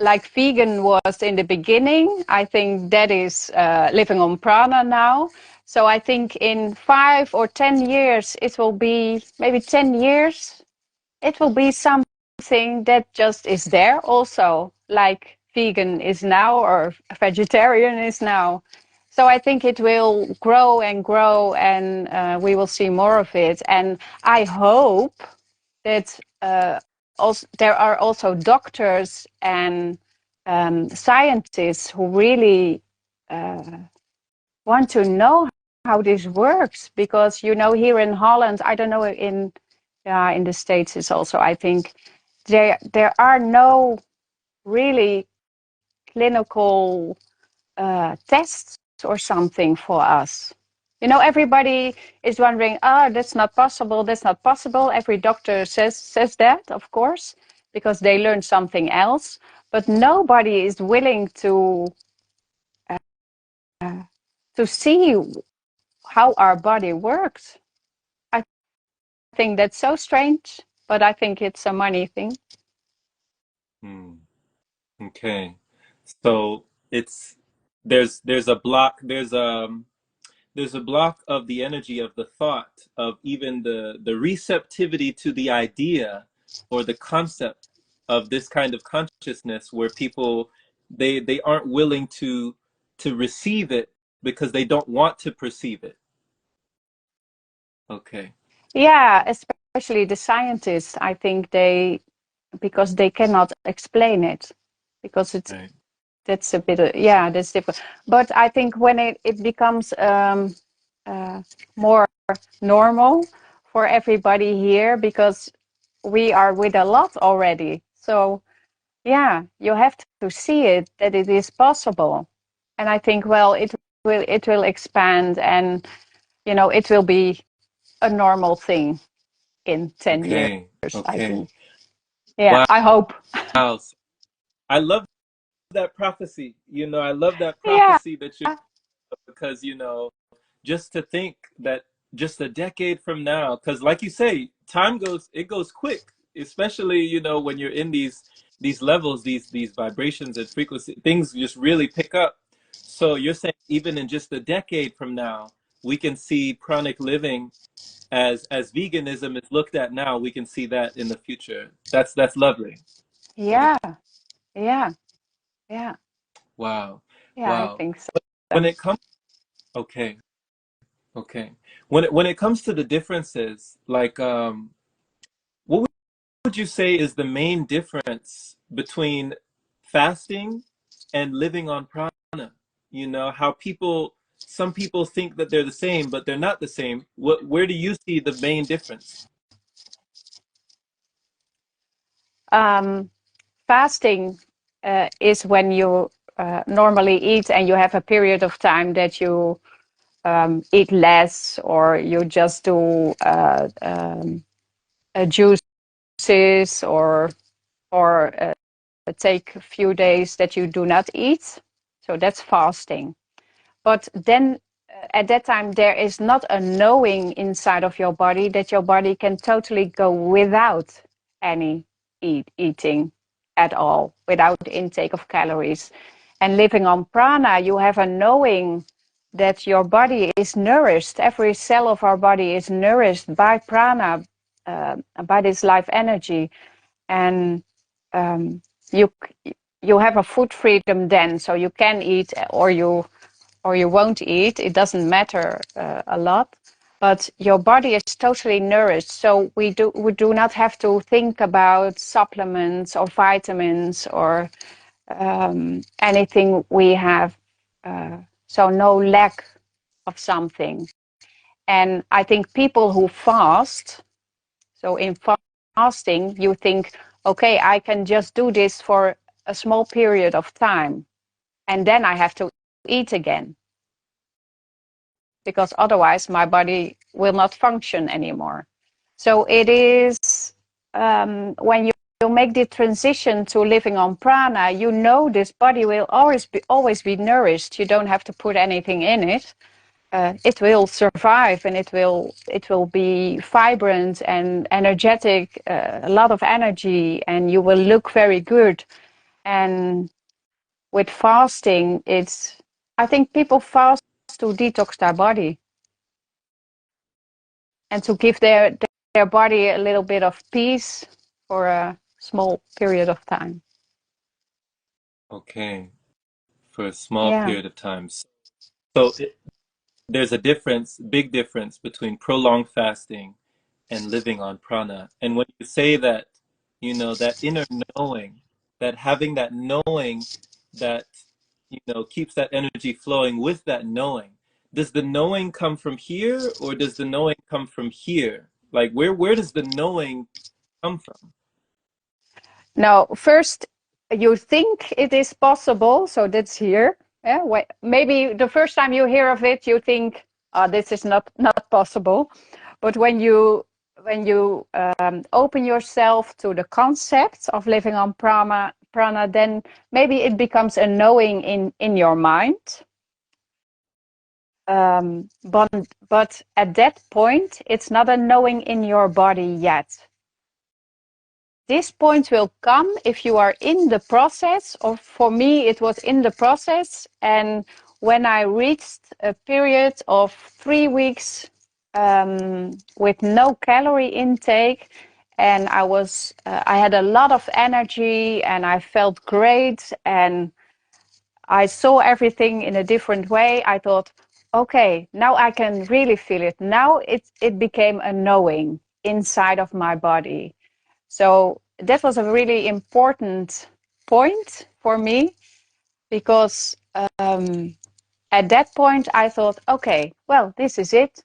like vegan was in the beginning, I think that is living on prana now. So I think in 5 or 10 years, it will be maybe 10 years, it will be something that just is there also, like vegan is now or vegetarian is now. So I think it will grow and grow, and we will see more of it. And I hope that also, there are also doctors and scientists who really want to know how this works, because here in Holland, I don't know, in the States is also, I think there are no really clinical tests or something for us. Everybody is wondering, that's not possible, that's not possible. Every doctor says that, of course, because they learn something else. But nobody is willing to see how our body works. I think that's so strange, but I think it's a money thing. Hmm. Okay. So it's there's a block, there's a block of the energy of the thought, of even the receptivity to the idea or the concept of this kind of consciousness, where people, they aren't willing to receive it because they don't want to perceive it. Okay. Yeah, especially the scientists, I think because they cannot explain it, because Right. that's a bit, yeah, that's different. But I think when it becomes more normal for everybody here, because we are with a lot already. So yeah, you have to see it, that it is possible. And I think, well, it will expand, and it will be a normal thing in 10 years, Okay. I Okay. think. Yeah, Wow. I hope. I love that prophecy. I love that Yeah. prophecy that you, because just to think that just a decade from now, because like you say, it goes quick, especially when you're in these levels, these vibrations and frequency, things just really pick up. So you're saying even in just a decade from now, we can see pranic living as veganism is looked at now. We can see that in the future. That's lovely. Yeah. Yeah. Yeah. Wow. Yeah, I Wow. think so. When it comes, okay, okay. When it comes to the differences, like what would you say is the main difference between fasting and living on prana? How some people think that they're the same, but they're not the same. Where do you see the main difference? Um, Fasting is when you normally eat, and you have a period of time that you eat less, or you just do juices, or take a few days that you do not eat. So that's fasting. But then at that time, there is not a knowing inside of your body that your body can totally go without any eating at all, without intake of calories. And living on prana, you have a knowing that your body is nourished. Every cell of our body is nourished by prana, by this life energy. And um, you you have a food freedom then, so you can eat, or you won't eat. It doesn't matter a lot, but your body is totally nourished. So we do not have to think about supplements or vitamins or anything we have. So no lack of something. And I think people who fast, so in fasting, you think, okay, I can just do this for a small period of time, and then I have to eat again, because otherwise my body will not function anymore. So it is when you make the transition to living on prana, you know this body will always be nourished. You don't have to put anything in it. It will survive, and it will be vibrant and energetic, a lot of energy, and you will look very good. And with fasting, I think people fast to detox their body and to give their body a little bit of peace for a small period of time. Okay, for a small Yeah. period of time. So there's a difference, big difference between prolonged fasting and living on prana. And when you say that, that inner knowing, that having that knowing that, keeps that energy flowing with that knowing, does the knowing come from here or does the knowing come from here? Like where does the knowing come from? Now, first, you think it is possible, so that's here. Yeah, maybe the first time you hear of it, you think, "Oh, this is not possible." But when you open yourself to the concept of living on prana, then maybe it becomes a knowing in your mind. But at that point, it's not a knowing in your body yet. This point will come if you are in the process, or for me, it was in the process. And when I reached a period of 3 weeks with no calorie intake, and I had a lot of energy and I felt great and I saw everything in a different way. I thought, okay, now I can really feel it. Now it became a knowing inside of my body. So that was a really important point for me, because at that point I thought, okay, well, this is it.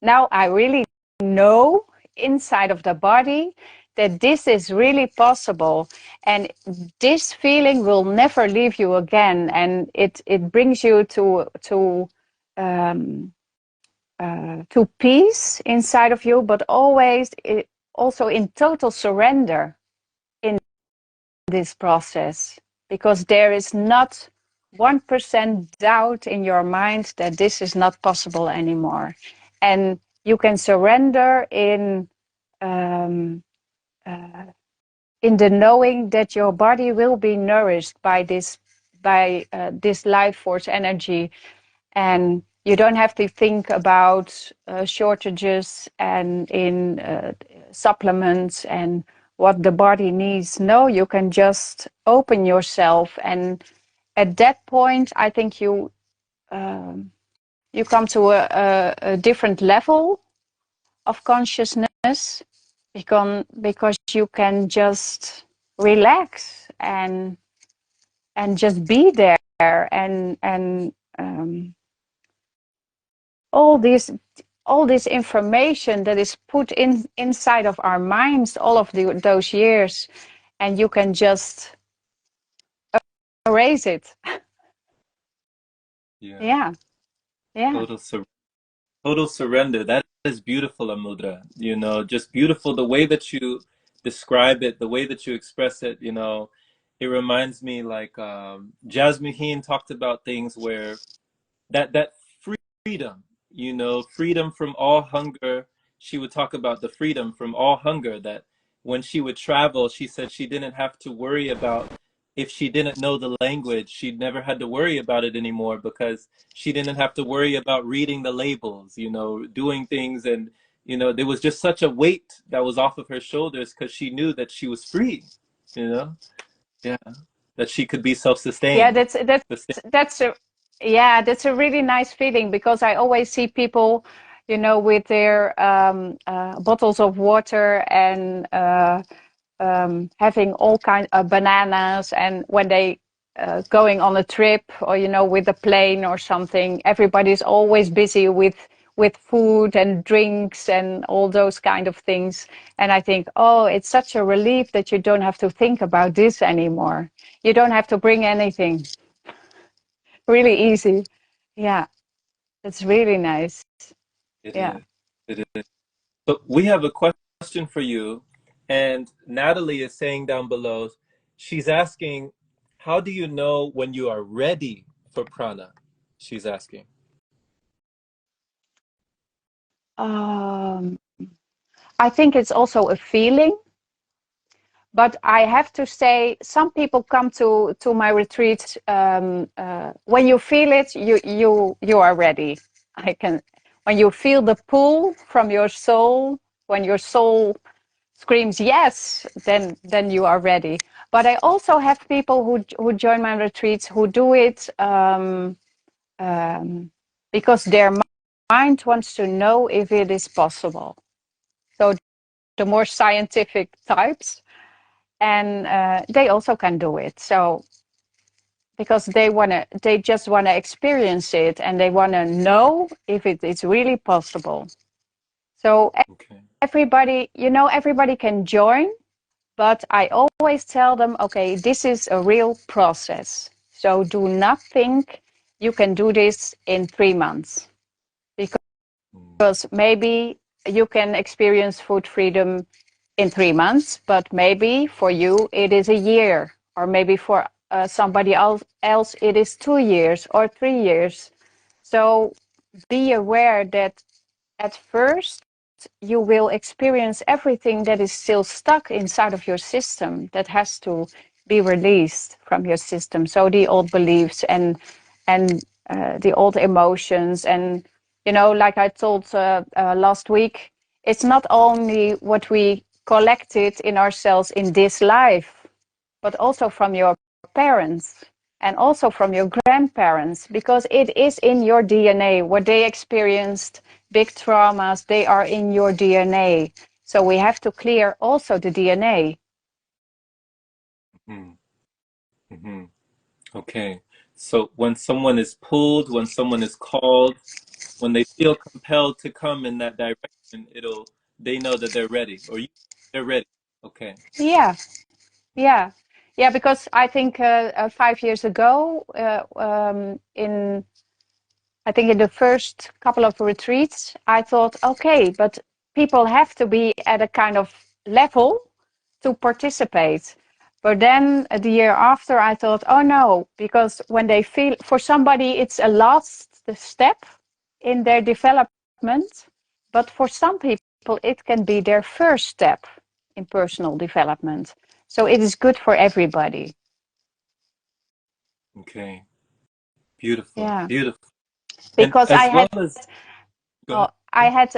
Now I really know inside of the body that this is really possible, and this feeling will never leave you again, and it brings you to peace inside of you, but always also in total surrender in this process, because there is not 1% doubt in your mind that this is not possible anymore. And you can surrender in the knowing that your body will be nourished by this life force energy, and you don't have to think about shortages and in supplements and what the body needs. No, you can just open yourself, and at that point, I think you come to a different level of consciousness, because you can just relax and just be there, and all this information that is put inside of our minds all of those years, and you can just erase it. Yeah, Yeah, yeah. total total surrender. That is beautiful, Amudra. Just beautiful the way that you describe it, the way that you express it. It reminds me like Jasmine talked about things where that freedom, freedom from all hunger. She would talk about the freedom from all hunger, that when she would travel, she said she didn't have to worry about, if she didn't know the language, she never had to worry about it anymore, because she didn't have to worry about reading the labels, doing things. And, there was just such a weight that was off of her shoulders, because she knew that she was free, you know? Yeah. That she could be Yeah, self-sustained. that's a that's a really nice feeling, because I always see people, with their bottles of water and having all kinds of bananas, and when they going on a trip, or with a plane or something, everybody's always busy with food and drinks and all those kind of things. And I think, oh, it's such a relief that you don't have to think about this anymore. You don't have to bring anything. Really easy. Yeah, it's really nice. It Yeah. is. It is. So we have a question for you. And Natalie is saying down below, she's asking, how do you know when you are ready for prana? She's asking. Um, I think it's also a feeling, but I have to say, some people come to my retreat. When you feel it, you are ready. I can, when you feel the pull from your soul, when your soul screams yes, then you are ready. But I also have people who join my retreats who do it because their mind wants to know if it is possible. So the more scientific types, and they also can do it. So because they just wanna experience it, and they wanna know if it is really possible. So Okay. everybody, everybody can join, but I always tell them, okay, this is a real process. So do not think you can do this in 3 months, because maybe you can experience food freedom in 3 months, but maybe for you it is a year, or maybe for somebody else it is 2 years or 3 years. So be aware that at first you will experience everything that is still stuck inside of your system, that has to be released from your system. So the old beliefs and the old emotions, and like I told last week, it's not only what we collected in ourselves in this life, but also from your parents and also from your grandparents, because it is in your DNA. What they experienced, big traumas, they are in your DNA. So we have to clear also the DNA. Mm-hmm. Mm-hmm. Okay. So when someone is pulled, when someone is called, when they feel compelled to come in that direction, they know that they're ready, or they're ready. Okay. Yeah, yeah, yeah. Because I think 5 years ago, I think in the first couple of retreats, I thought, okay, but people have to be at a kind of level to participate. But then the year after, I thought, oh no, because when they feel, for somebody, it's a last step in their development. But for some people, it can be their first step in personal development. So it is good for everybody. Okay. Beautiful. Yeah. Beautiful. And Because as well as, go ahead. I had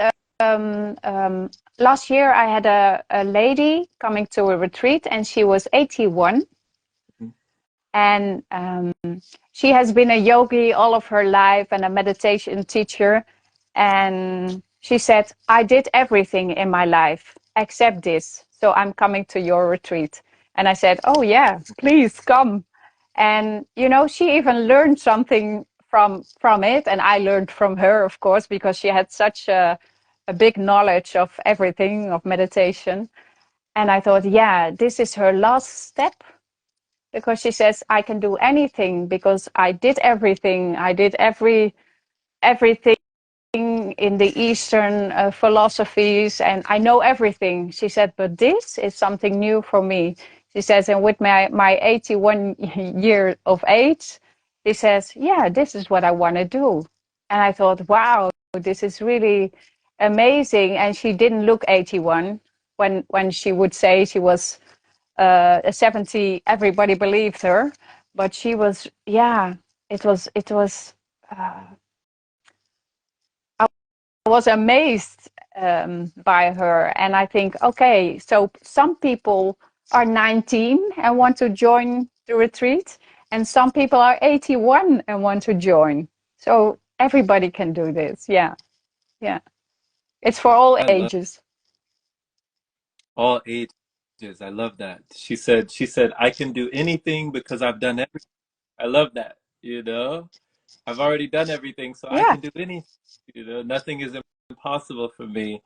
last year I had a lady coming to a retreat, and she was 81, Mhm. and she has been a yogi all of her life and a meditation teacher. And she said, I did everything in my life except this, so I'm coming to your retreat. And I said, oh yeah, please come. And she even learned something from it, and I learned from her, of course, because she had such a big knowledge of everything, of meditation. And I thought, yeah, this is her last step, because she says, I can do anything because I did everything. I did everything in the Eastern philosophies, and I know everything. She said, but this is something new for me. She says, and with my 81 year of age, she says, yeah, this is what I want to do. And I thought, wow, this is really amazing. And she didn't look 81 when she would say she was 70. Everybody believed her, but she was, yeah, it was. I was amazed by her, and I think, okay, so some people are 19 and want to join the retreat, and some people are 81 and want to join. So everybody can do this. Yeah, yeah. It's for all I love ages. all ages. I love that. She said, I can do anything because I've done everything. I love that. I've already done everything, so I Yeah. can do anything. Nothing is impossible for me.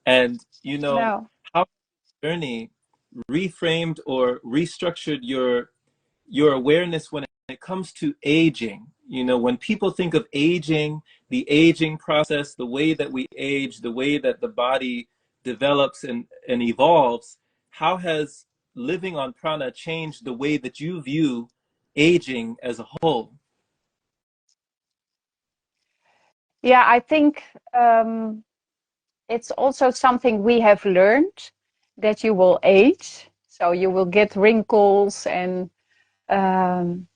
And No. how journey reframed or restructured your awareness when it comes to aging. When people think of aging, the aging process, the way that we age, the way that the body develops and evolves, how has living on prana changed the way that you view aging as a whole? Yeah, I think it's also something we have learned, that you will age. So you will get wrinkles and um,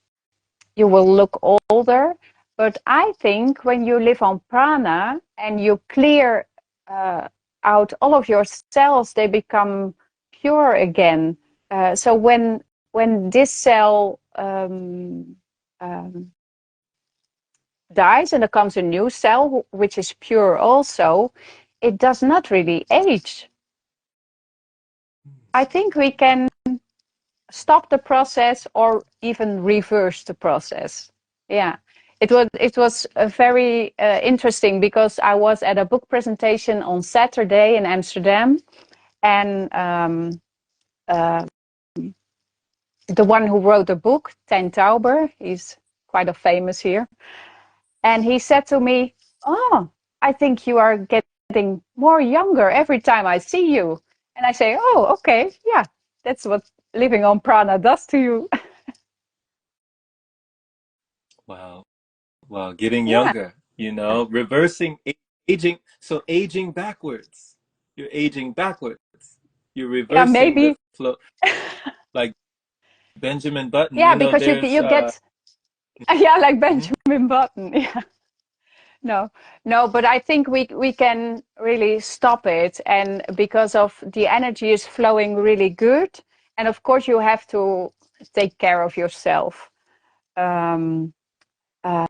you will look older. But I think when you live on prana and you clear uh, out all of your cells, they become pure again. So when this cell dies and there comes a new cell, which is pure also, it does not really age. I think we can stop the process or even reverse the process. Yeah, it was very interesting because I was at a book presentation on Saturday in Amsterdam, and the one who wrote the book, Ten Tauber, he's quite a famous here, and he said to me, "Oh, I think you are getting more younger every time I see you." And I say, "Oh, okay, yeah, that's what living on prana does to you." Wow. Well, getting Yeah. younger, reversing aging. So aging backwards. You're aging backwards. You're Yeah, reversing the maybe. flow, like Benjamin Button. Yeah, because you There's you get yeah, like mhm. Benjamin Button. Yeah. No, no, but I think we can really stop it, and because of the energy is flowing really good, and of course you have to take care of yourself. Um, uh,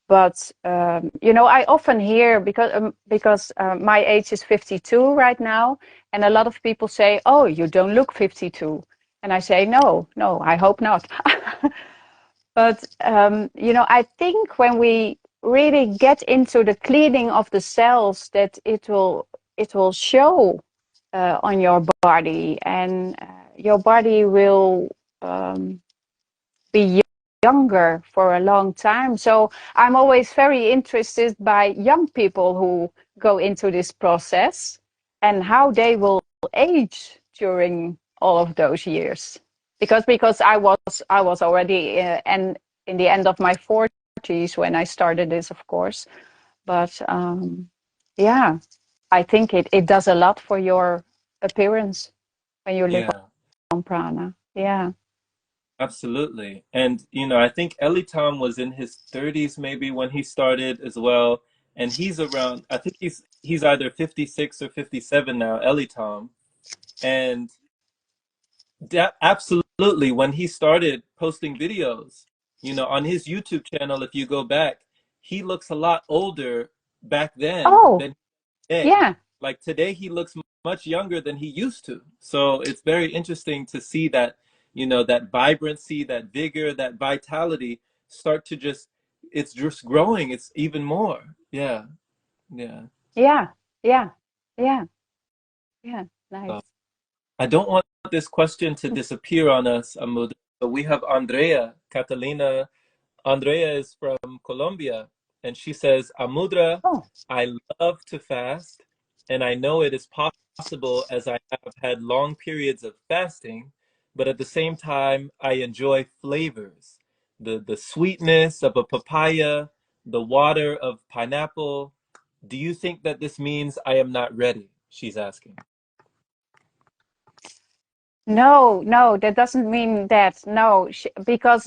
but I often hear because my age is 52 right now, and a lot of people say, "Oh, you don't look 52," and I say, "No, no, I hope not." But I think when we really get into the cleaning of the cells, that it will show on your body, and your body will be younger for a long time. So I'm always very interested by young people who go into this process and how they will age during all of those years. Because I was already and in the end of my 40s when I started this, of course. But yeah, I think it does a lot for your appearance when you live Yeah, on prana. Yeah. absolutely. And I think Tom was in his 30s maybe when he started as well, and he's around. I think he's either 56 or 57 now, Tom, and absolutely. When he started posting videos, on his YouTube channel, if you go back, he looks a lot older back then Oh, than today. yeah. Like today, he looks much younger than he used to. So it's very interesting to see that, that vibrancy, that vigor, that vitality start to it's just growing. It's even more. Yeah. Yeah. Yeah, yeah, yeah, yeah. So Nice. I don't want this question to disappear on us, Amud. So we have Andrea Catalina. Andrea is from Colombia, and she says, Amudra, Oh, I love to fast, and I know it is possible as I have had long periods of fasting, but at the same time, I enjoy flavors, the sweetness of a papaya, the water of pineapple. Do you think that this means I am not ready? She's asking. no, no, that doesn't mean that. No, because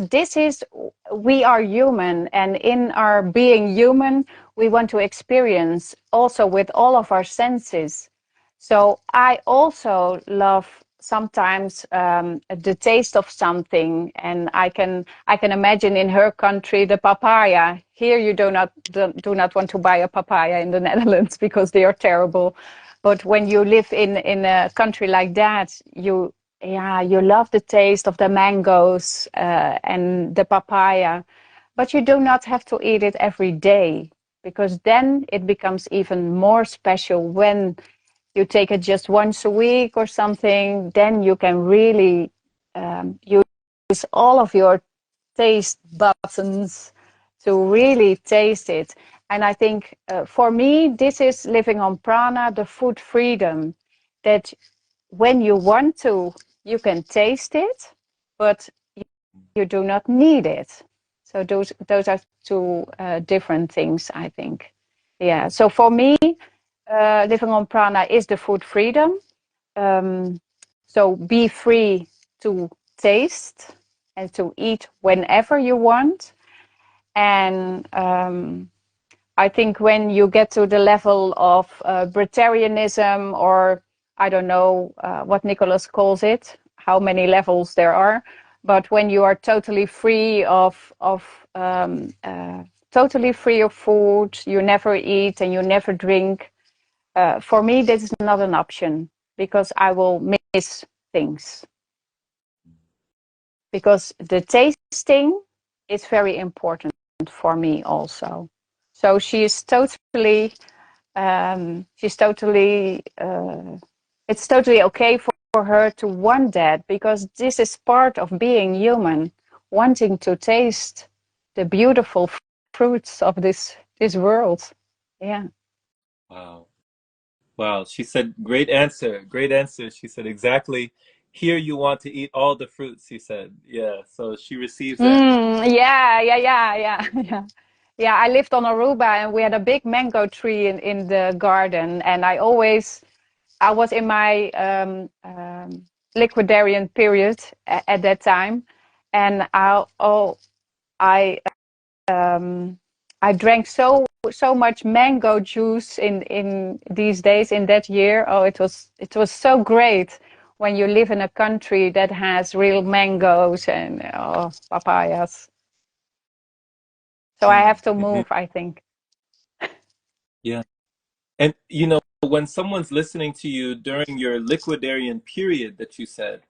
we are human, and in our being human, we want to experience also with all of our senses. So I also love sometimes the taste of something, and I can imagine in her country the papaya. Here you do not want to buy a papaya in the Netherlands because they are terrible. But when you live in a country like that, you love the taste of the mangoes and the papaya, but you do not have to eat it every day, because then it becomes even more special when you take it just once a week or something. Then you can really use all of your taste buttons to really taste it. And I think for me, this is living on prana, the food freedom, that when you want to, you can taste it, but you do not need it. So those are two different things, I think. Yeah. So for me, living on prana is the food freedom. So be free to taste and to eat whenever you want. And I think when you get to the level of vegetarianism, or I don't know what Nicholas calls it, how many levels there are, but when you are totally free of totally free of food, you never eat and you never drink. For me, this is not an option because I will miss things. Because the tasting is very important for me also. So she's totally it's totally okay for her to want that, because this is part of being human, wanting to taste the beautiful fruits of this world. Yeah. Wow. Wow. She said, great answer. Great answer. She said, exactly. Here you want to eat all the fruits, he said. Yeah. So she receives that. Yeah. Yeah, I lived on Aruba and we had a big mango tree in the garden, and I was in my liquidarian period at that time, and I I drank so much mango juice in these days, in that year. Oh, it was so great when you live in a country that has real mangoes and papayas. So I have to Mm-hmm. move, I think. Yeah. And when someone's listening to you during your liquidarian period that you said,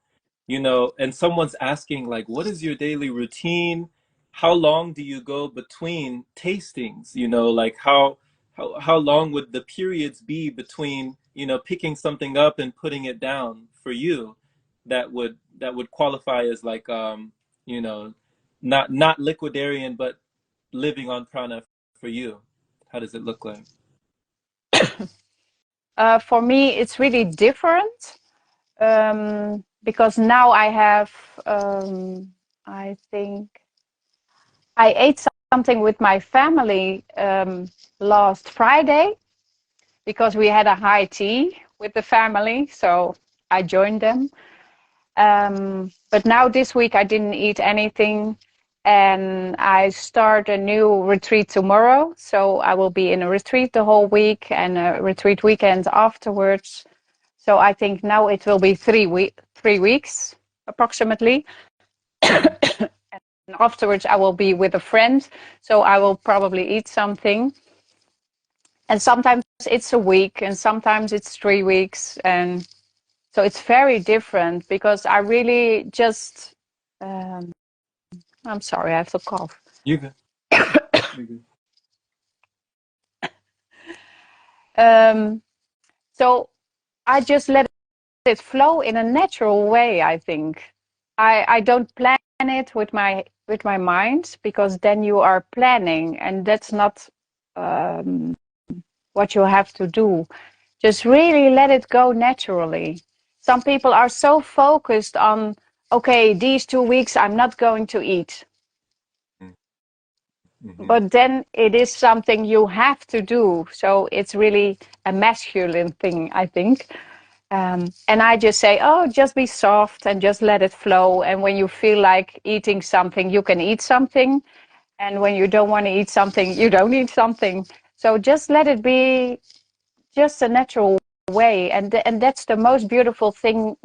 and someone's asking like, what is your daily routine? How long do you go between tastings? Like how long would the periods be between, picking something up and putting it down for you that would qualify as like you know, not liquidarian, but living on prana for you? How does it look like? For me, it's really different because now I have, I think, I ate something with my family last Friday because we had a high tea with the family, so I joined them. But now this week I didn't eat anything, and I start a new retreat tomorrow. So I will be in a retreat the whole week and a retreat weekend afterwards. So I think now it will be 3 weeks approximately. Mhm. And afterwards I will be with a friend, so I will probably eat something. And sometimes it's a week, and sometimes it's 3 weeks, and so it's very different because I really just. I'm sorry, I have to cough. You good. You good. Um, so I just let it flow in a natural way, I think. I don't plan it with my mind, because then you are planning, and that's not what you have to do. Just really let it go naturally. Some people are so focused on, okay, these 2 weeks I'm not going to eat. Mm-hmm. But then it is something you have to do. So it's really a masculine thing, I think. And I just say, oh, just be soft and just let it flow. And when you feel like eating something, you can eat something. And when you don't want to eat something, you don't eat something. So just let it be just a natural way. And that's the most beautiful thing.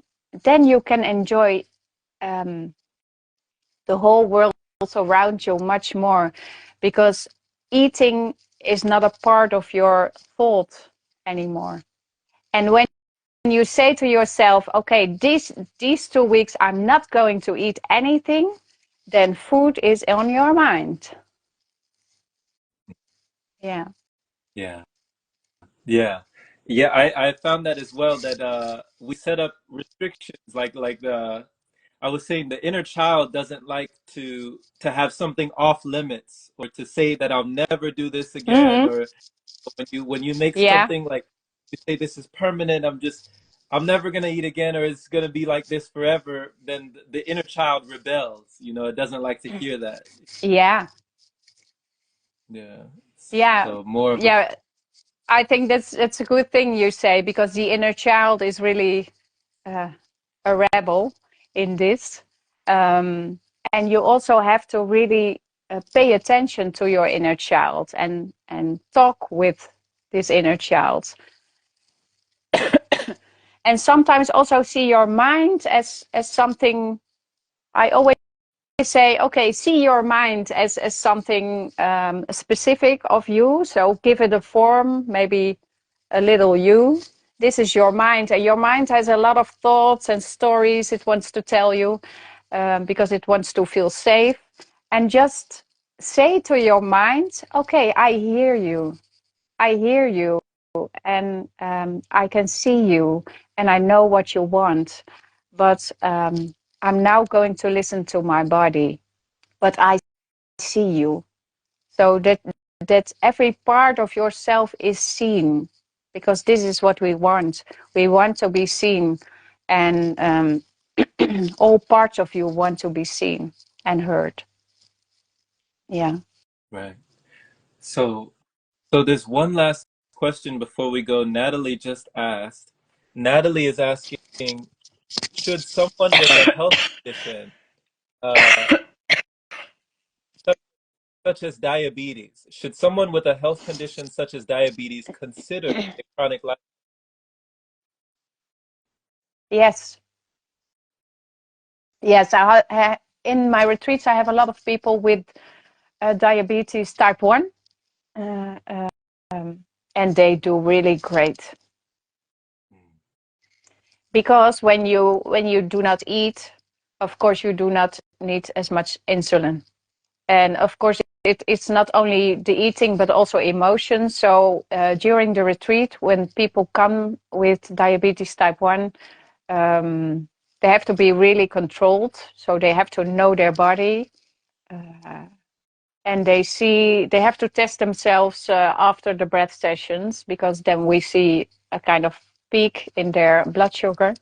Then you can enjoy um, the whole world around you much more, because eating is not a part of your thought anymore. And when you say to yourself, okay, these 2 weeks I'm not going to eat anything, then food is on your mind. Yeah. Yeah. Yeah. Yeah, I found that as well, that we set up restrictions, like I was saying, the inner child doesn't like to have something off limits, or to say that I'll never do this again, Mm-hmm. or when you make Yeah. something like, you say this is permanent, I'm just I'm never gonna eat again, or it's gonna be like this forever, then the inner child rebels. It doesn't like to hear that. Yeah, Yeah. yeah, So more of a yeah. I think that's a good thing you say, because the inner child is really uh, a rebel in this, and you also have to really pay attention to your inner child and talk with this inner child, and sometimes also see your mind as something. I always say, okay, see your mind as something specific of you. So give it a form, maybe a little you. This is your mind, and your mind has a lot of thoughts and stories it wants to tell you, because it wants to feel safe. And just say to your mind, okay, I hear you. I hear you, and I can see you, and I know what you want. But I'm now going to listen to my body, but I see you. So that every part of yourself is seen, because this is what we want. We want to be seen, and all parts of you want to be seen and heard. Yeah. right. So so there's one last question before we go. Natalie just asked. Natalie is asking, should someone with a health condition, uh, such, such as diabetes, should someone with a health condition such as diabetes consider a chronic life? Yes. Yes. In my retreats, I have a lot of people with diabetes type 1, uh, and they do really great. Because when you do not eat, of course you do not need as much insulin, and of course it's not only the eating but also emotions. So during the retreat, when people come with diabetes type 1, they have to be really controlled, so they have to know their body, and they have to test themselves after the breath sessions, because then we see a kind of peak in their blood sugar.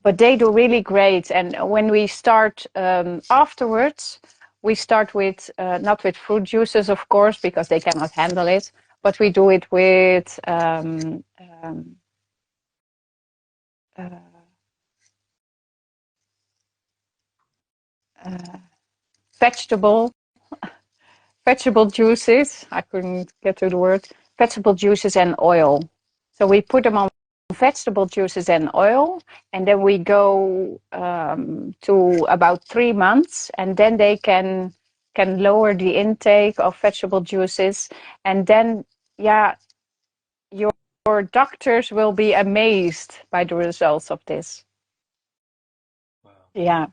But they do really great. And when we start afterwards, we start with not with fruit juices, of course, because they cannot handle it, but we do it with uh, vegetable vegetable juices. I couldn't get to the word. Vegetable juices and oil. So we put them on vegetable juices and oil, and then we go to about 3 months, and then they can lower the intake of vegetable juices, and then yeah, your doctors will be amazed by the results of this. Wow. Yeah,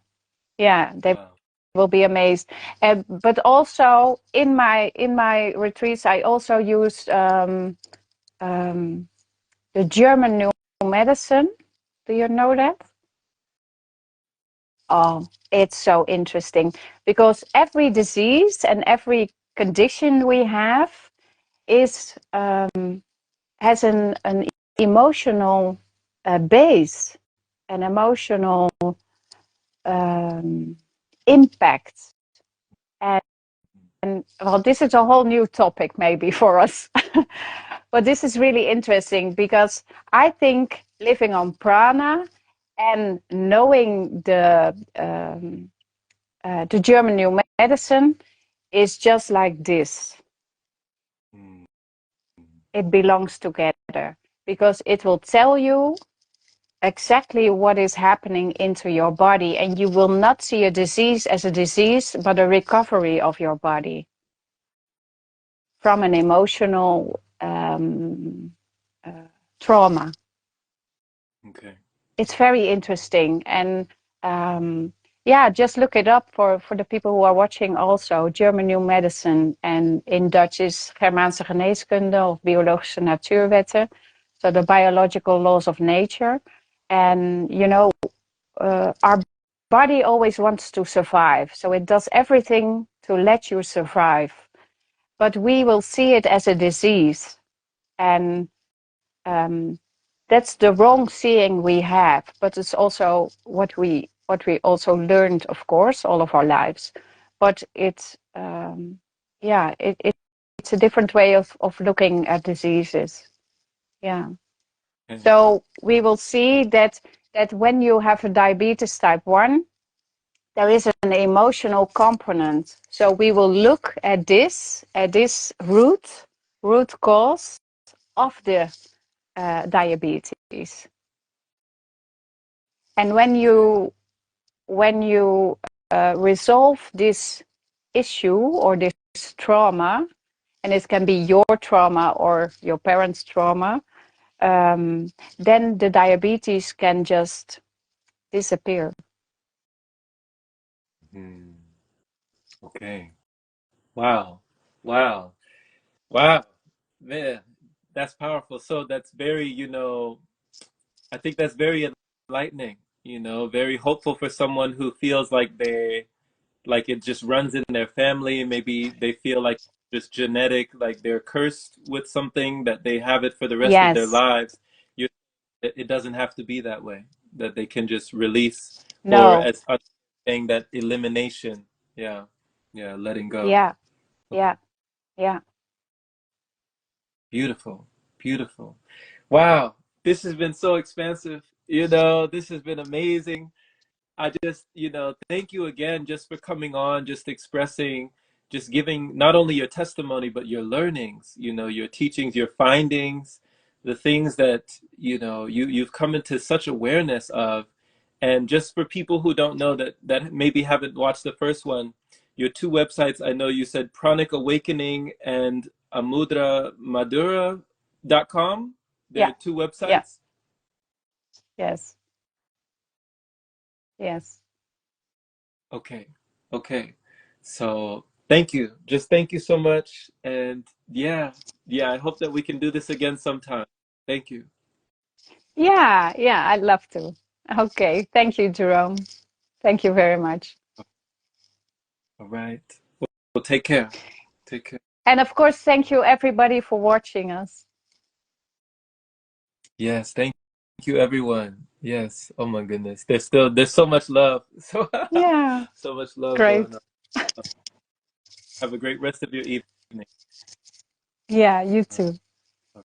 yeah, they Wow. will be amazed. But also in my retreats, I also use um, the German new medicine. Do you know that? Oh, it's so interesting, because every disease and every condition we have is has an emotional base, an emotional um, impact. And well, this is a whole new topic maybe for us. But this is really interesting, because I think living on prana and knowing the German new medicine is just like this. Mm. It belongs together, because it will tell you exactly what is happening into your body, and you will not see a disease as a disease, but a recovery of your body from an emotional trauma. Okay. It's very interesting, and yeah, just look it up for the people who are watching. Also, German New Medicine, and in Dutch is Germaanse geneeskunde of biologische natuurwetten, so the biological laws of nature. And our body always wants to survive, so it does everything to let you survive. But we will see it as a disease, and um, that's the wrong seeing we have, but it's also what we also learned, of course, all of our lives. But it's yeah, it's a different way of looking at diseases. Yeah. Okay. So we will see that when you have a diabetes type 1, there is an emotional component. So we will look at this root cause of the diabetes. And when you resolve this issue or this trauma, and it can be your trauma or your parents' trauma, then the diabetes can just disappear. Hmm. Okay. Wow. Wow. Wow. Man, that's powerful. So that's very, I think that's very enlightening, very hopeful for someone who feels like like it just runs in their family. Maybe they feel like just genetic, like they're cursed with something that they have it for the rest of their Yes. lives. You, it doesn't have to be that way, that they can just release, or No. as others saying, that elimination. Yeah. Yeah. Letting go. Yeah. Okay. Yeah. Yeah. Beautiful. Beautiful. Wow. This has been so expansive. This has been amazing. I just, thank you again just for coming on, just expressing, just giving not only your testimony, but your learnings, your teachings, your findings, the things that, you've come into such awareness of. And just for people who don't know that maybe haven't watched the first one, your two websites, I know you said Pranic Awakening and amudramadura.com. There Yeah. are two Yeah. websites. Yes. Yes. Okay. Okay. So thank you. Just thank you so much. And yeah, yeah, I hope that we can do this again sometime. Thank you. Yeah. Yeah. I'd love to. Okay. Thank you, Jerome. Thank you very much. All right. Well, take care. Take care. And of course, thank you everybody for watching us. Yes, thank you everyone. Yes. Oh my goodness. There's so much love. So Yeah. so much love going Great. on. Have a great rest of your evening. Yeah. You too.